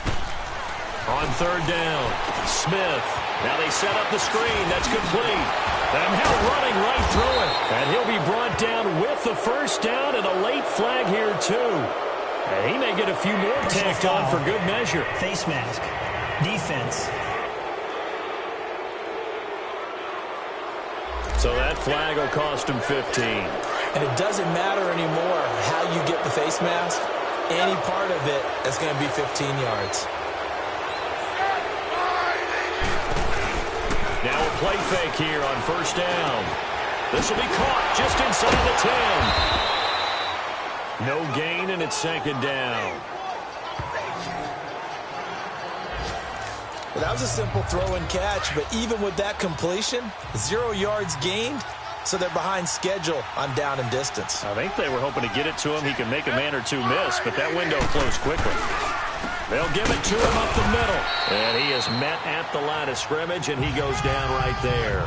Speaker 2: On 3rd down, Smith. Now they set up the screen. That's complete. And Hill running right through it. And he'll be brought down with the first down and a late flag here, too. And he may get a few more tacked on for good measure.
Speaker 6: Face mask. Defense.
Speaker 2: So that flag will cost him 15.
Speaker 3: And it doesn't matter anymore how you get the face mask. Any part of it is going to be 15 yards.
Speaker 2: Now a play fake here on 1st down. This will be caught just inside the 10. No gain, and it's 2nd down.
Speaker 3: Well, that was a simple throw and catch, but even with that completion, 0 yards gained, so they're behind schedule on down and distance.
Speaker 4: I think they were hoping to get it to him. He could make a man or two miss, but that window closed quickly.
Speaker 2: They'll give it to him up the middle. And he is met at the line of scrimmage, and he goes down right there.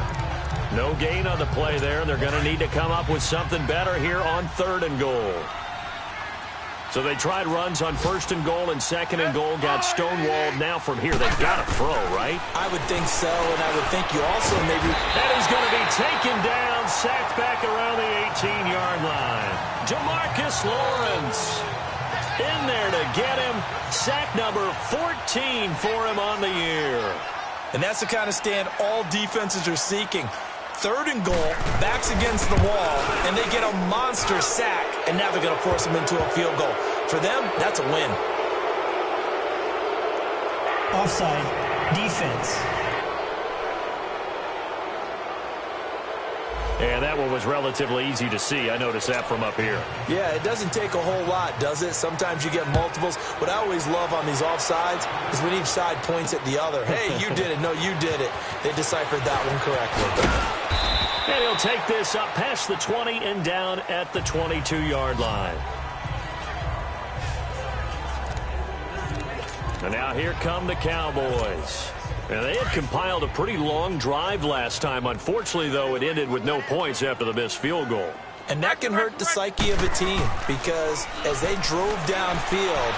Speaker 2: No gain on the play there. They're going to need to come up with something better here on 3rd and goal. So they tried runs on 1st and goal and 2nd and goal, got stonewalled. Now from here, they've got to throw, right?
Speaker 3: I would think so, and I would think you also maybe...
Speaker 2: And he's going to be taken down, sacked back around the 18-yard line. Jamarcus Lawrence in there to get him. Sack number 14 for him on the year.
Speaker 3: And that's the kind of stand all defenses are seeking. 3rd and goal, backs against the wall, and they get a monster sack, and now they're going to force them into a field goal. For them, that's a win.
Speaker 6: Offside. Defense.
Speaker 4: And that one was relatively easy to see. I noticed that from up here.
Speaker 3: Yeah, it doesn't take a whole lot, does it? Sometimes you get multiples. What I always love on these offsides is when each side points at the other. Hey, you did it. No, you did it. They deciphered that one correctly.
Speaker 2: And he'll take this up past the 20 and down at the 22-yard line. And now here come the Cowboys. And they had compiled a pretty long drive last time. Unfortunately, though, it ended with no points after the missed field goal.
Speaker 3: And that can hurt the psyche of a team because as they drove downfield,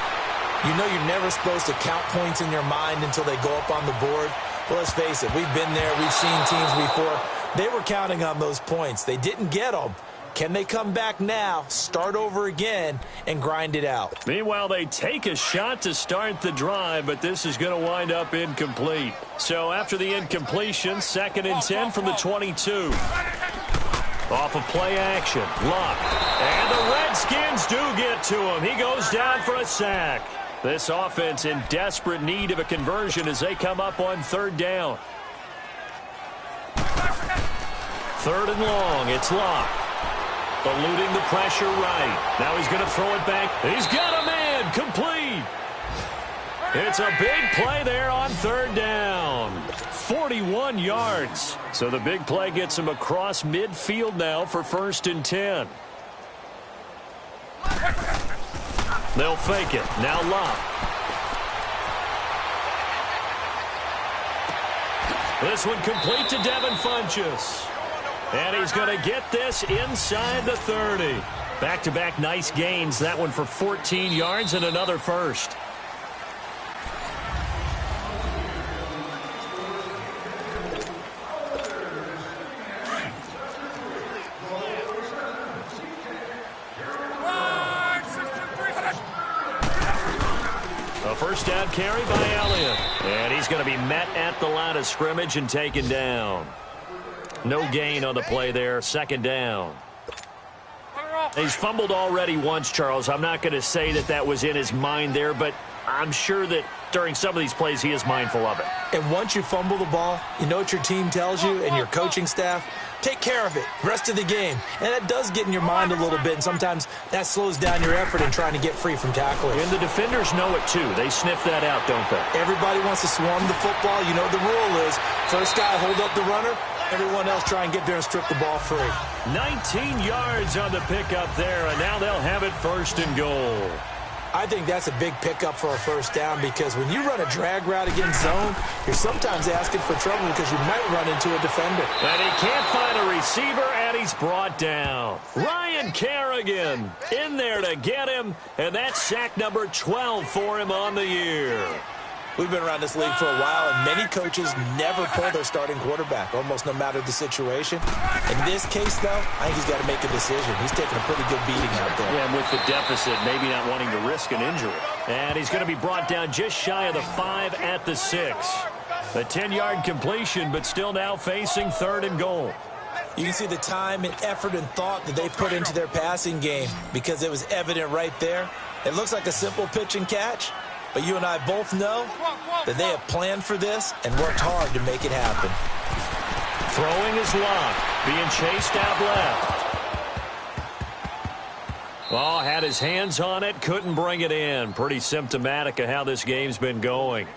Speaker 3: you know you're never supposed to count points in your mind until they go up on the board. Well, let's face it, we've been there. We've seen teams before. They were counting on those points. They didn't get them. Can they come back now, start over again, and grind it out?
Speaker 2: Meanwhile, they take a shot to start the drive, but this is going to wind up incomplete. So after the incompletion, 2nd and 10 from the 22. Off of play action, Luck. And the Redskins do get to him. He goes down for a sack. This offense in desperate need of a conversion as they come up on 3rd down. 3rd and long, it's Luck. Eluding the pressure right. Now he's going to throw it back. He's got a man, complete. It's a big play there on 3rd down. 41 yards. So the big play gets him across midfield now for 1st and 10. They'll fake it. Now Luck. This one complete to Devin Funchess. And he's going to get this inside the 30. Back-to-back nice gains. That one for 14 yards and another first. A first down carry by Elliott. And he's going to be met at the line of scrimmage and taken down. No gain on the play there. 2nd down. He's fumbled already once, Charles. I'm not going to say that that was in his mind there, but I'm sure that during some of these plays he is mindful of it.
Speaker 3: And once you fumble the ball, you know what your team tells you and your coaching staff? Take care of it. Rest of the game. And that does get in your mind a little bit, and sometimes that slows down your effort in trying to get free from tacklers.
Speaker 2: And the defenders know it, too. They sniff that out, don't they?
Speaker 3: Everybody wants to swarm the football. You know what the rule is. First guy, hold up the runner. Everyone else try and get there and strip the ball free.
Speaker 2: 19 yards on the pickup there, and now they'll have it 1st and goal.
Speaker 3: I think that's a big pickup for a first down because when you run a drag route against zone, you're sometimes asking for trouble because you might run into a defender.
Speaker 2: And he can't find a receiver, and he's brought down. Ryan Kerrigan in there to get him, and that's sack number 12 for him on the year.
Speaker 3: We've been around this league for a while, and many coaches never pull their starting quarterback, almost no matter the situation. In this case, though, I think he's got to make a decision. He's taking a pretty good beating out there.
Speaker 2: Yeah, and with the deficit, maybe not wanting to risk an injury. And he's going to be brought down just shy of the 5 at the 6. A 10-yard completion, but still now facing 3rd and goal.
Speaker 3: You can see the time and effort and thought that they put into their passing game because it was evident right there. It looks like a simple pitch and catch. But you and I both know that they have planned for this and worked hard to make it happen.
Speaker 2: Throwing is Luck, being chased out left. Oh, had his hands on it, couldn't bring it in. Pretty symptomatic of how this game's been going.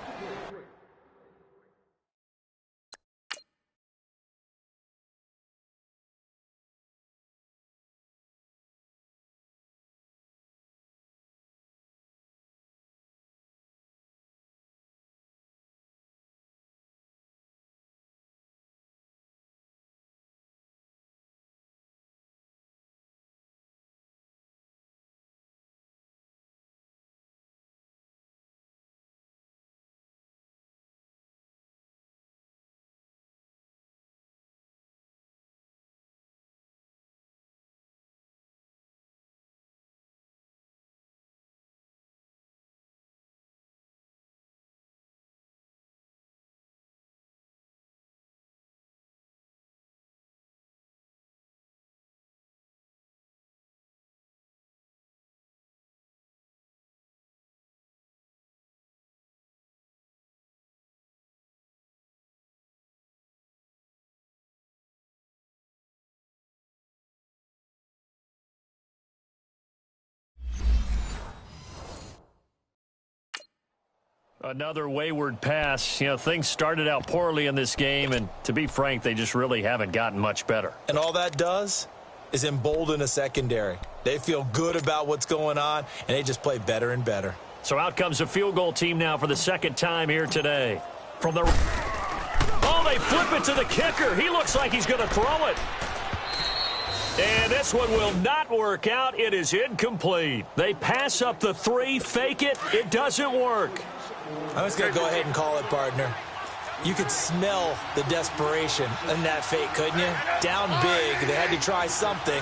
Speaker 2: Another wayward pass. You know, things started out poorly in this game, and to be frank, they just really haven't gotten much better.
Speaker 3: And all that does is embolden a secondary. They feel good about what's going on, and they just play better and better.
Speaker 2: So out comes a field goal team now for the 2nd time here today. From the... Oh, they flip it to the kicker. He looks like he's going to throw it. And this one will not work out. It is incomplete. They pass up the 3, fake it. It doesn't work.
Speaker 3: I'm just going to go ahead and call it, partner. You could smell the desperation in that fake, couldn't you? Down big. They had to try something.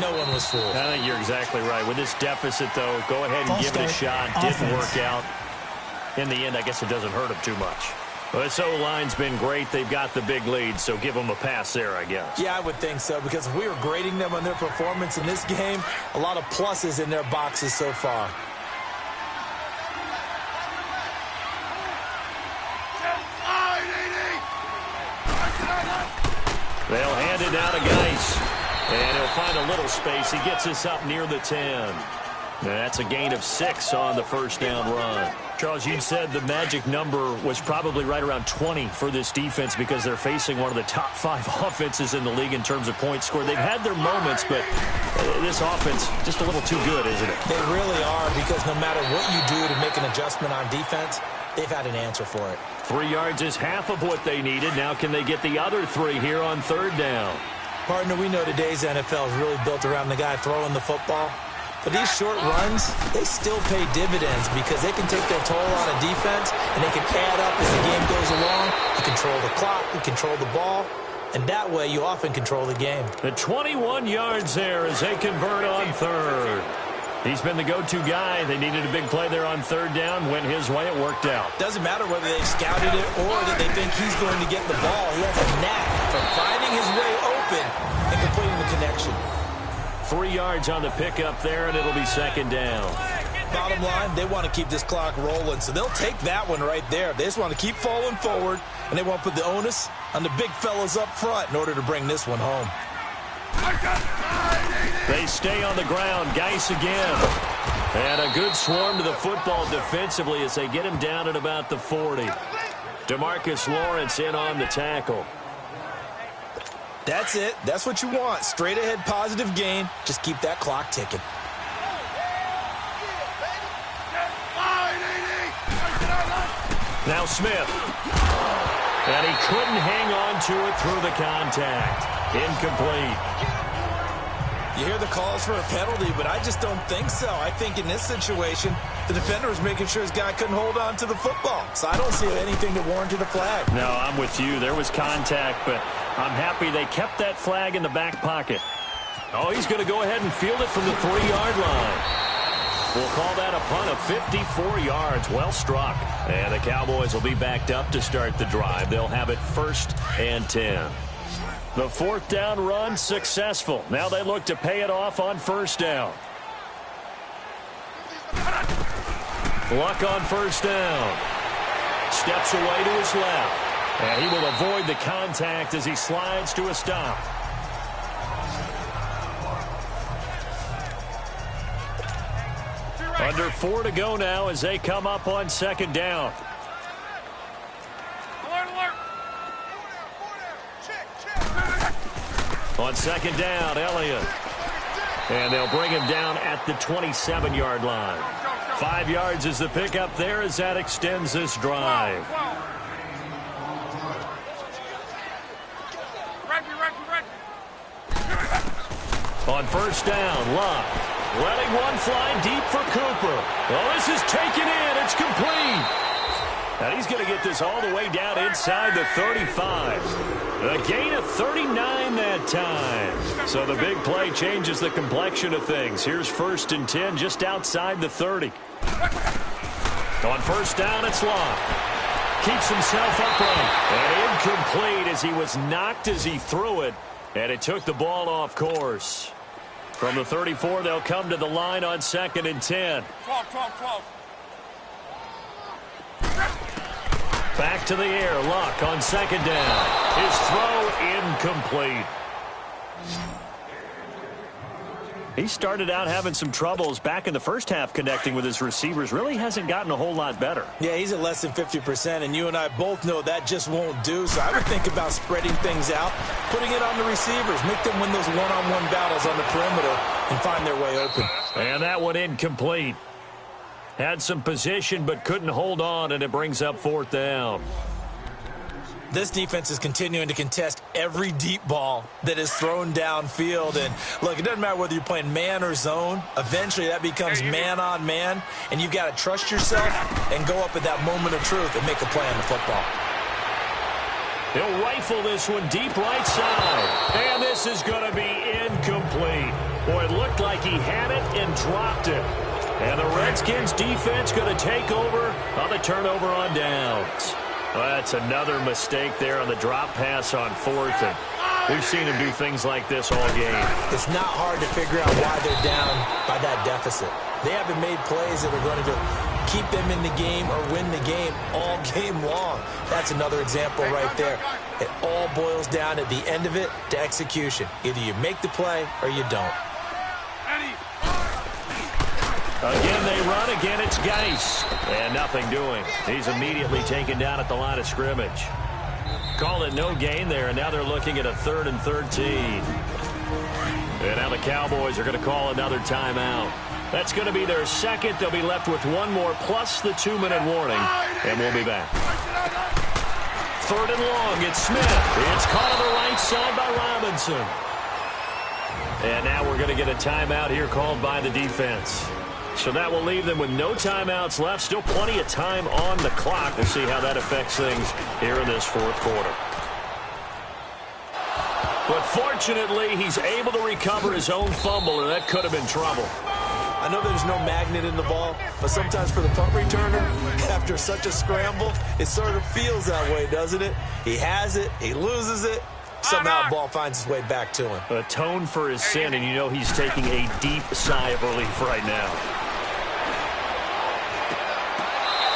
Speaker 3: No one was fooled.
Speaker 4: I think you're exactly right. With this deficit, though, go ahead and give it a shot. Didn't work out. In the end, I guess it doesn't hurt them too much. Well, this O-line's been great. They've got the big lead, so give them a pass there, I guess.
Speaker 3: Yeah, I would think so, because if we were grading them on their performance in this game, a lot of pluses in their boxes so far.
Speaker 4: They'll hand it down to Geis. And he'll find a little space. He gets us up near the 10. That's a gain of 6 on the first down run. Charles, you said the magic number was probably right around 20 for this defense because they're facing one of the top 5 offenses in the league in terms of points scored. They've had their moments, but this offense just a little too good, isn't it?
Speaker 3: They really are, because no matter what you do to make an adjustment on defense, they've had an answer for it.
Speaker 4: 3 yards is half of what they needed. Now can they get the other 3 here on third down?
Speaker 3: Partner, we know today's NFL is really built around the guy throwing the football. But these short runs, they still pay dividends because they can take their toll on a defense and they can add up as the game goes along. You control the clock, you control the ball, and that way you often control the game.
Speaker 4: The 21 yards there as they convert on third. He's been the go-to guy. They needed a big play there on third down. Went his way. It worked out.
Speaker 3: Doesn't matter whether they scouted it or that they think he's going to get the ball. He has a knack for finding his way open and completing the connection.
Speaker 4: 3 yards on the pickup there, and it'll be second down.
Speaker 3: Bottom line, they want to keep this clock rolling, so they'll take that one right there. They just want to keep falling forward, and they want to put the onus on the big fellas up front in order to bring this one home.
Speaker 4: They stay on the ground. Geis again. And a good swarm to the football defensively as they get him down at about the 40. DeMarcus Lawrence in on the tackle.
Speaker 3: That's it. That's what you want. Straight ahead positive gain. Just keep that clock ticking.
Speaker 4: Now Smith. And he couldn't hang on to it through the contact. Incomplete.
Speaker 3: You hear the calls for a penalty, but I just don't think so. I think in this situation, the defender was making sure his guy couldn't hold on to the football. So I don't see anything that warranted a flag.
Speaker 4: No, I'm with you. There was contact, but I'm happy they kept that flag in the back pocket. Oh, he's going to go ahead and field it from the 3-yard line. We'll call that a punt of 54 yards. Well struck. And the Cowboys will be backed up to start the drive. They'll have it 1st and 10. The 4th down run successful. Now they look to pay it off on 1st down. Luck on 1st down. Steps away to his left. And he will avoid the contact as he slides to a stop. Under 4 to go now as they come up on 2nd down. On 2nd down, Elliott. And they'll bring him down at the 27-yard line. 5 yards is the pickup there as that extends this drive. On 1st down, Luck. Letting one fly deep for Cooper. Well, this is taken in. It's complete. And he's going to get this all the way down inside the 35. A gain of 39 that time. So the big play changes the complexion of things. Here's 1st and 10 just outside the 30. On 1st down, it's Luck. Keeps himself upright. And incomplete as he was knocked as he threw it. And it took the ball off course. From the 34, they'll come to the line on 2nd and 10.
Speaker 7: 12.
Speaker 4: Back to the air. Luck on 2nd down. His throw incomplete. He started out having some troubles back in the first half connecting with his receivers. Really hasn't gotten a whole lot better.
Speaker 3: Yeah, he's at less than 50%, and you and I both know that just won't do. So I would think about spreading things out, putting it on the receivers, make them win those one-on-one battles on the perimeter and find their way open.
Speaker 4: And that one incomplete. Had some position but couldn't hold on, and it brings up 4th down.
Speaker 3: This defense is continuing to contest every deep ball that is thrown downfield. And, look, it doesn't matter whether you're playing man or zone. Eventually that becomes man on man, and you've got to trust yourself and go up at that moment of truth and make a play on the football.
Speaker 2: He'll rifle this one deep right side. And this is going to be incomplete. Boy, it looked like he had it and dropped it. And the Redskins defense going to take over on the turnover on downs. Well, that's another mistake there on the drop pass on fourth. And we've seen him do things like this all game.
Speaker 3: It's not hard to figure out why they're down by that deficit. They haven't made plays that are going to keep them in the game or win the game all game long. That's another example right there. It all boils down at the end of it to execution. Either you make the play or you don't.
Speaker 2: Again, they run. Again, it's Geis. And nothing doing. He's immediately taken down at the line of scrimmage. Call it no gain there, and now they're looking at a 3rd and 13. And now the Cowboys are going to call another timeout. That's going to be their second. They'll be left with one more plus the 2-minute warning, and we'll be back. 3rd and long. It's Smith. It's caught on the right side by Robinson. And now we're going to get a timeout here called by the defense. So that will leave them with no timeouts left. Still plenty of time on the clock. We'll see how that affects things here in this 4th quarter. But fortunately, he's able to recover his own fumble, or that could have been trouble.
Speaker 3: I know there's no magnet in the ball, but sometimes for the punt returner, after such a scramble, it sort of feels that way, doesn't it? He has it, he loses it, somehow the ball finds its way back to him.
Speaker 2: Atone for his sin, and you know he's taking a deep sigh of relief right now.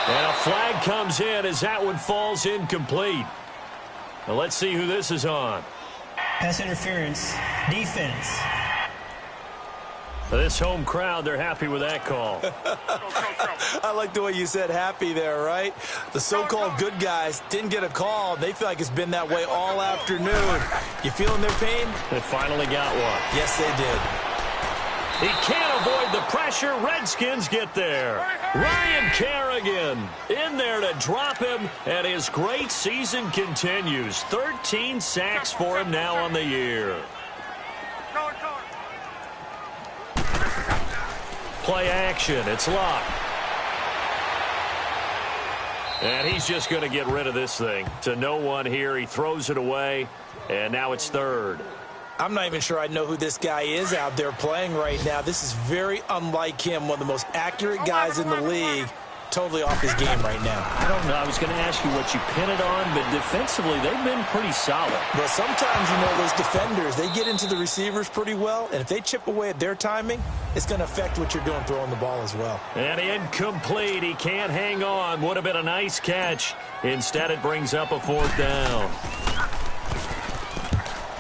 Speaker 2: And a flag comes in as that one falls incomplete. Now let's see who this is on.
Speaker 6: Pass interference, defense.
Speaker 2: This home crowd, they're happy with that call.
Speaker 3: I like the way you said happy there, right? The so-called good guys didn't get a call. They feel like it's been that way all afternoon. You feeling their pain?
Speaker 2: They finally got one.
Speaker 3: Yes, they did.
Speaker 2: He can't avoid the pressure. Redskins get there. Ryan Kerrigan in there to drop him, and his great season continues. 13 sacks for him now on the year. Play action. It's Luck. And he's just going to get rid of this thing. To no one here. He throws it away, and now it's 3rd.
Speaker 3: I'm not even sure I know who this guy is out there playing right now. This is very unlike him, one of the most accurate guys in the league. Totally off his game right now.
Speaker 2: I don't know. I was going to ask you what you pin it on, but defensively, they've been pretty solid.
Speaker 3: But sometimes, you know, those defenders, they get into the receivers pretty well, and if they chip away at their timing, it's going to affect what you're doing throwing the ball as well.
Speaker 2: And incomplete. He can't hang on. Would have been a nice catch. Instead, it brings up a 4th down.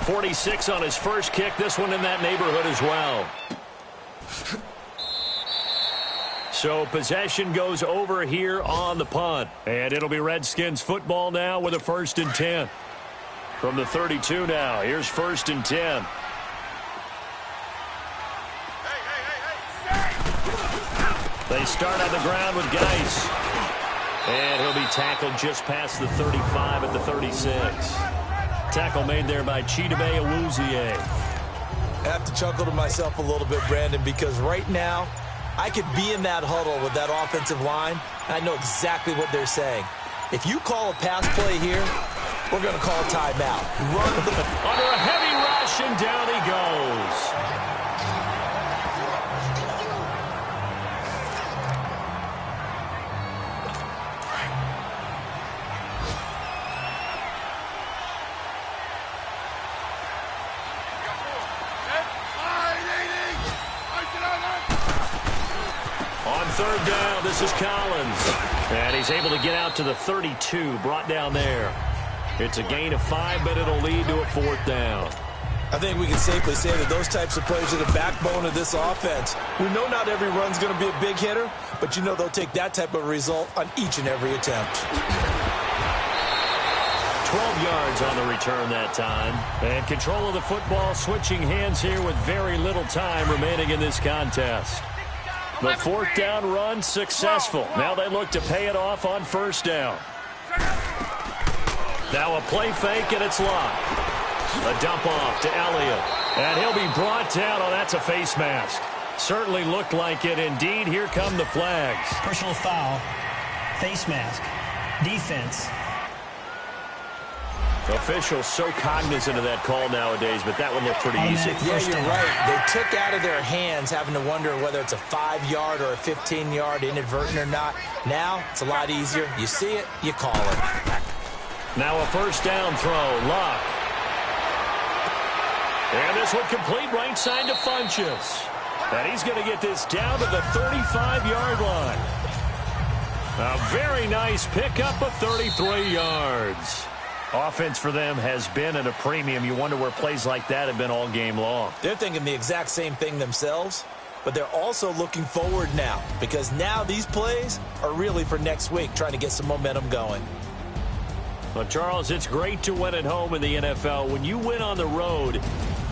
Speaker 2: 46 on his first kick. This one in that neighborhood as well. So possession goes over here on the punt. And it'll be Redskins football now with a 1st and 10. From the 32 now. Here's 1st and 10. They start on the ground with Geis. And he'll be tackled just past the 35 at the 36. Tackle made there by Chidobe Awuzie.
Speaker 3: I have to chuckle to myself a little bit, Brandon, because right now, I could be in that huddle with that offensive line, and I know exactly what they're saying. If you call a pass play here, we're going to call a timeout. Run the
Speaker 2: under a heavy rush, and down he goes. On 3rd down, this is Collins. And he's able to get out to the 32, brought down there. It's a gain of 5, but it'll lead to a 4th down.
Speaker 3: I think we can safely say that those types of plays are the backbone of this offense. We know not every run's going to be a big hitter, but you know they'll take that type of result on each and every attempt.
Speaker 2: 12 yards on the return that time. And control of the football switching hands here with very little time remaining in this contest. The 4th down run successful. Now they look to pay it off on 1st down. Now a play fake, and it's Luck. A dump off to Elliott. And he'll be brought down. Oh, that's a face mask. Certainly looked like it. Indeed, here come the flags.
Speaker 6: Personal foul, face mask, defense.
Speaker 2: Officials so cognizant of that call nowadays, but that one looked pretty easy.
Speaker 3: Yeah, you're right. They took out of their hands having to wonder whether it's a 5-yard or a 15-yard, inadvertent or not. Now, it's a lot easier. You see it, you call it.
Speaker 2: Now a first down throw. Luck. And this one complete right side to Funchess. And he's going to get this down to the 35-yard line. A very nice pickup of 33 yards. Offense for them has been at a premium. You wonder where plays like that have been all game long.
Speaker 3: They're thinking the exact same thing themselves, but they're also looking forward now because now these plays are really for next week, trying to get some momentum going.
Speaker 2: Well, Charles, it's great to win at home in the NFL. When you win on the road,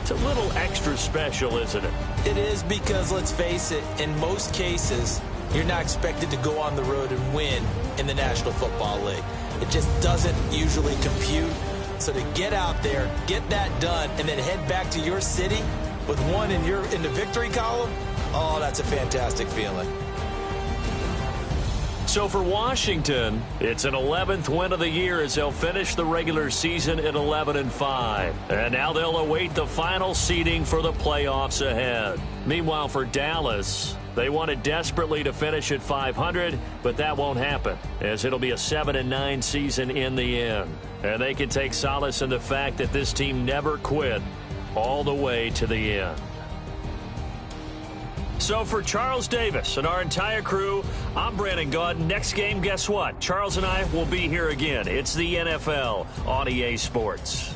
Speaker 2: it's a little extra special, isn't it?
Speaker 3: It is because, let's face it, in most cases, you're not expected to go on the road and win in the National Football League. It just doesn't usually compute. So to get out there, get that done, and then head back to your city with one in the victory column, oh, that's a fantastic feeling.
Speaker 2: So for Washington, it's an 11th win of the year as they'll finish the regular season at 11-5. And now they'll await the final seeding for the playoffs ahead. Meanwhile, for Dallas, they wanted desperately to finish at 500, but that won't happen, as it'll be a 7-9 season in the end. And they can take solace in the fact that this team never quit all the way to the end. So for Charles Davis and our entire crew, I'm Brandon Gaudin. Next game, guess what? Charles and I will be here again. It's the NFL on EA Sports.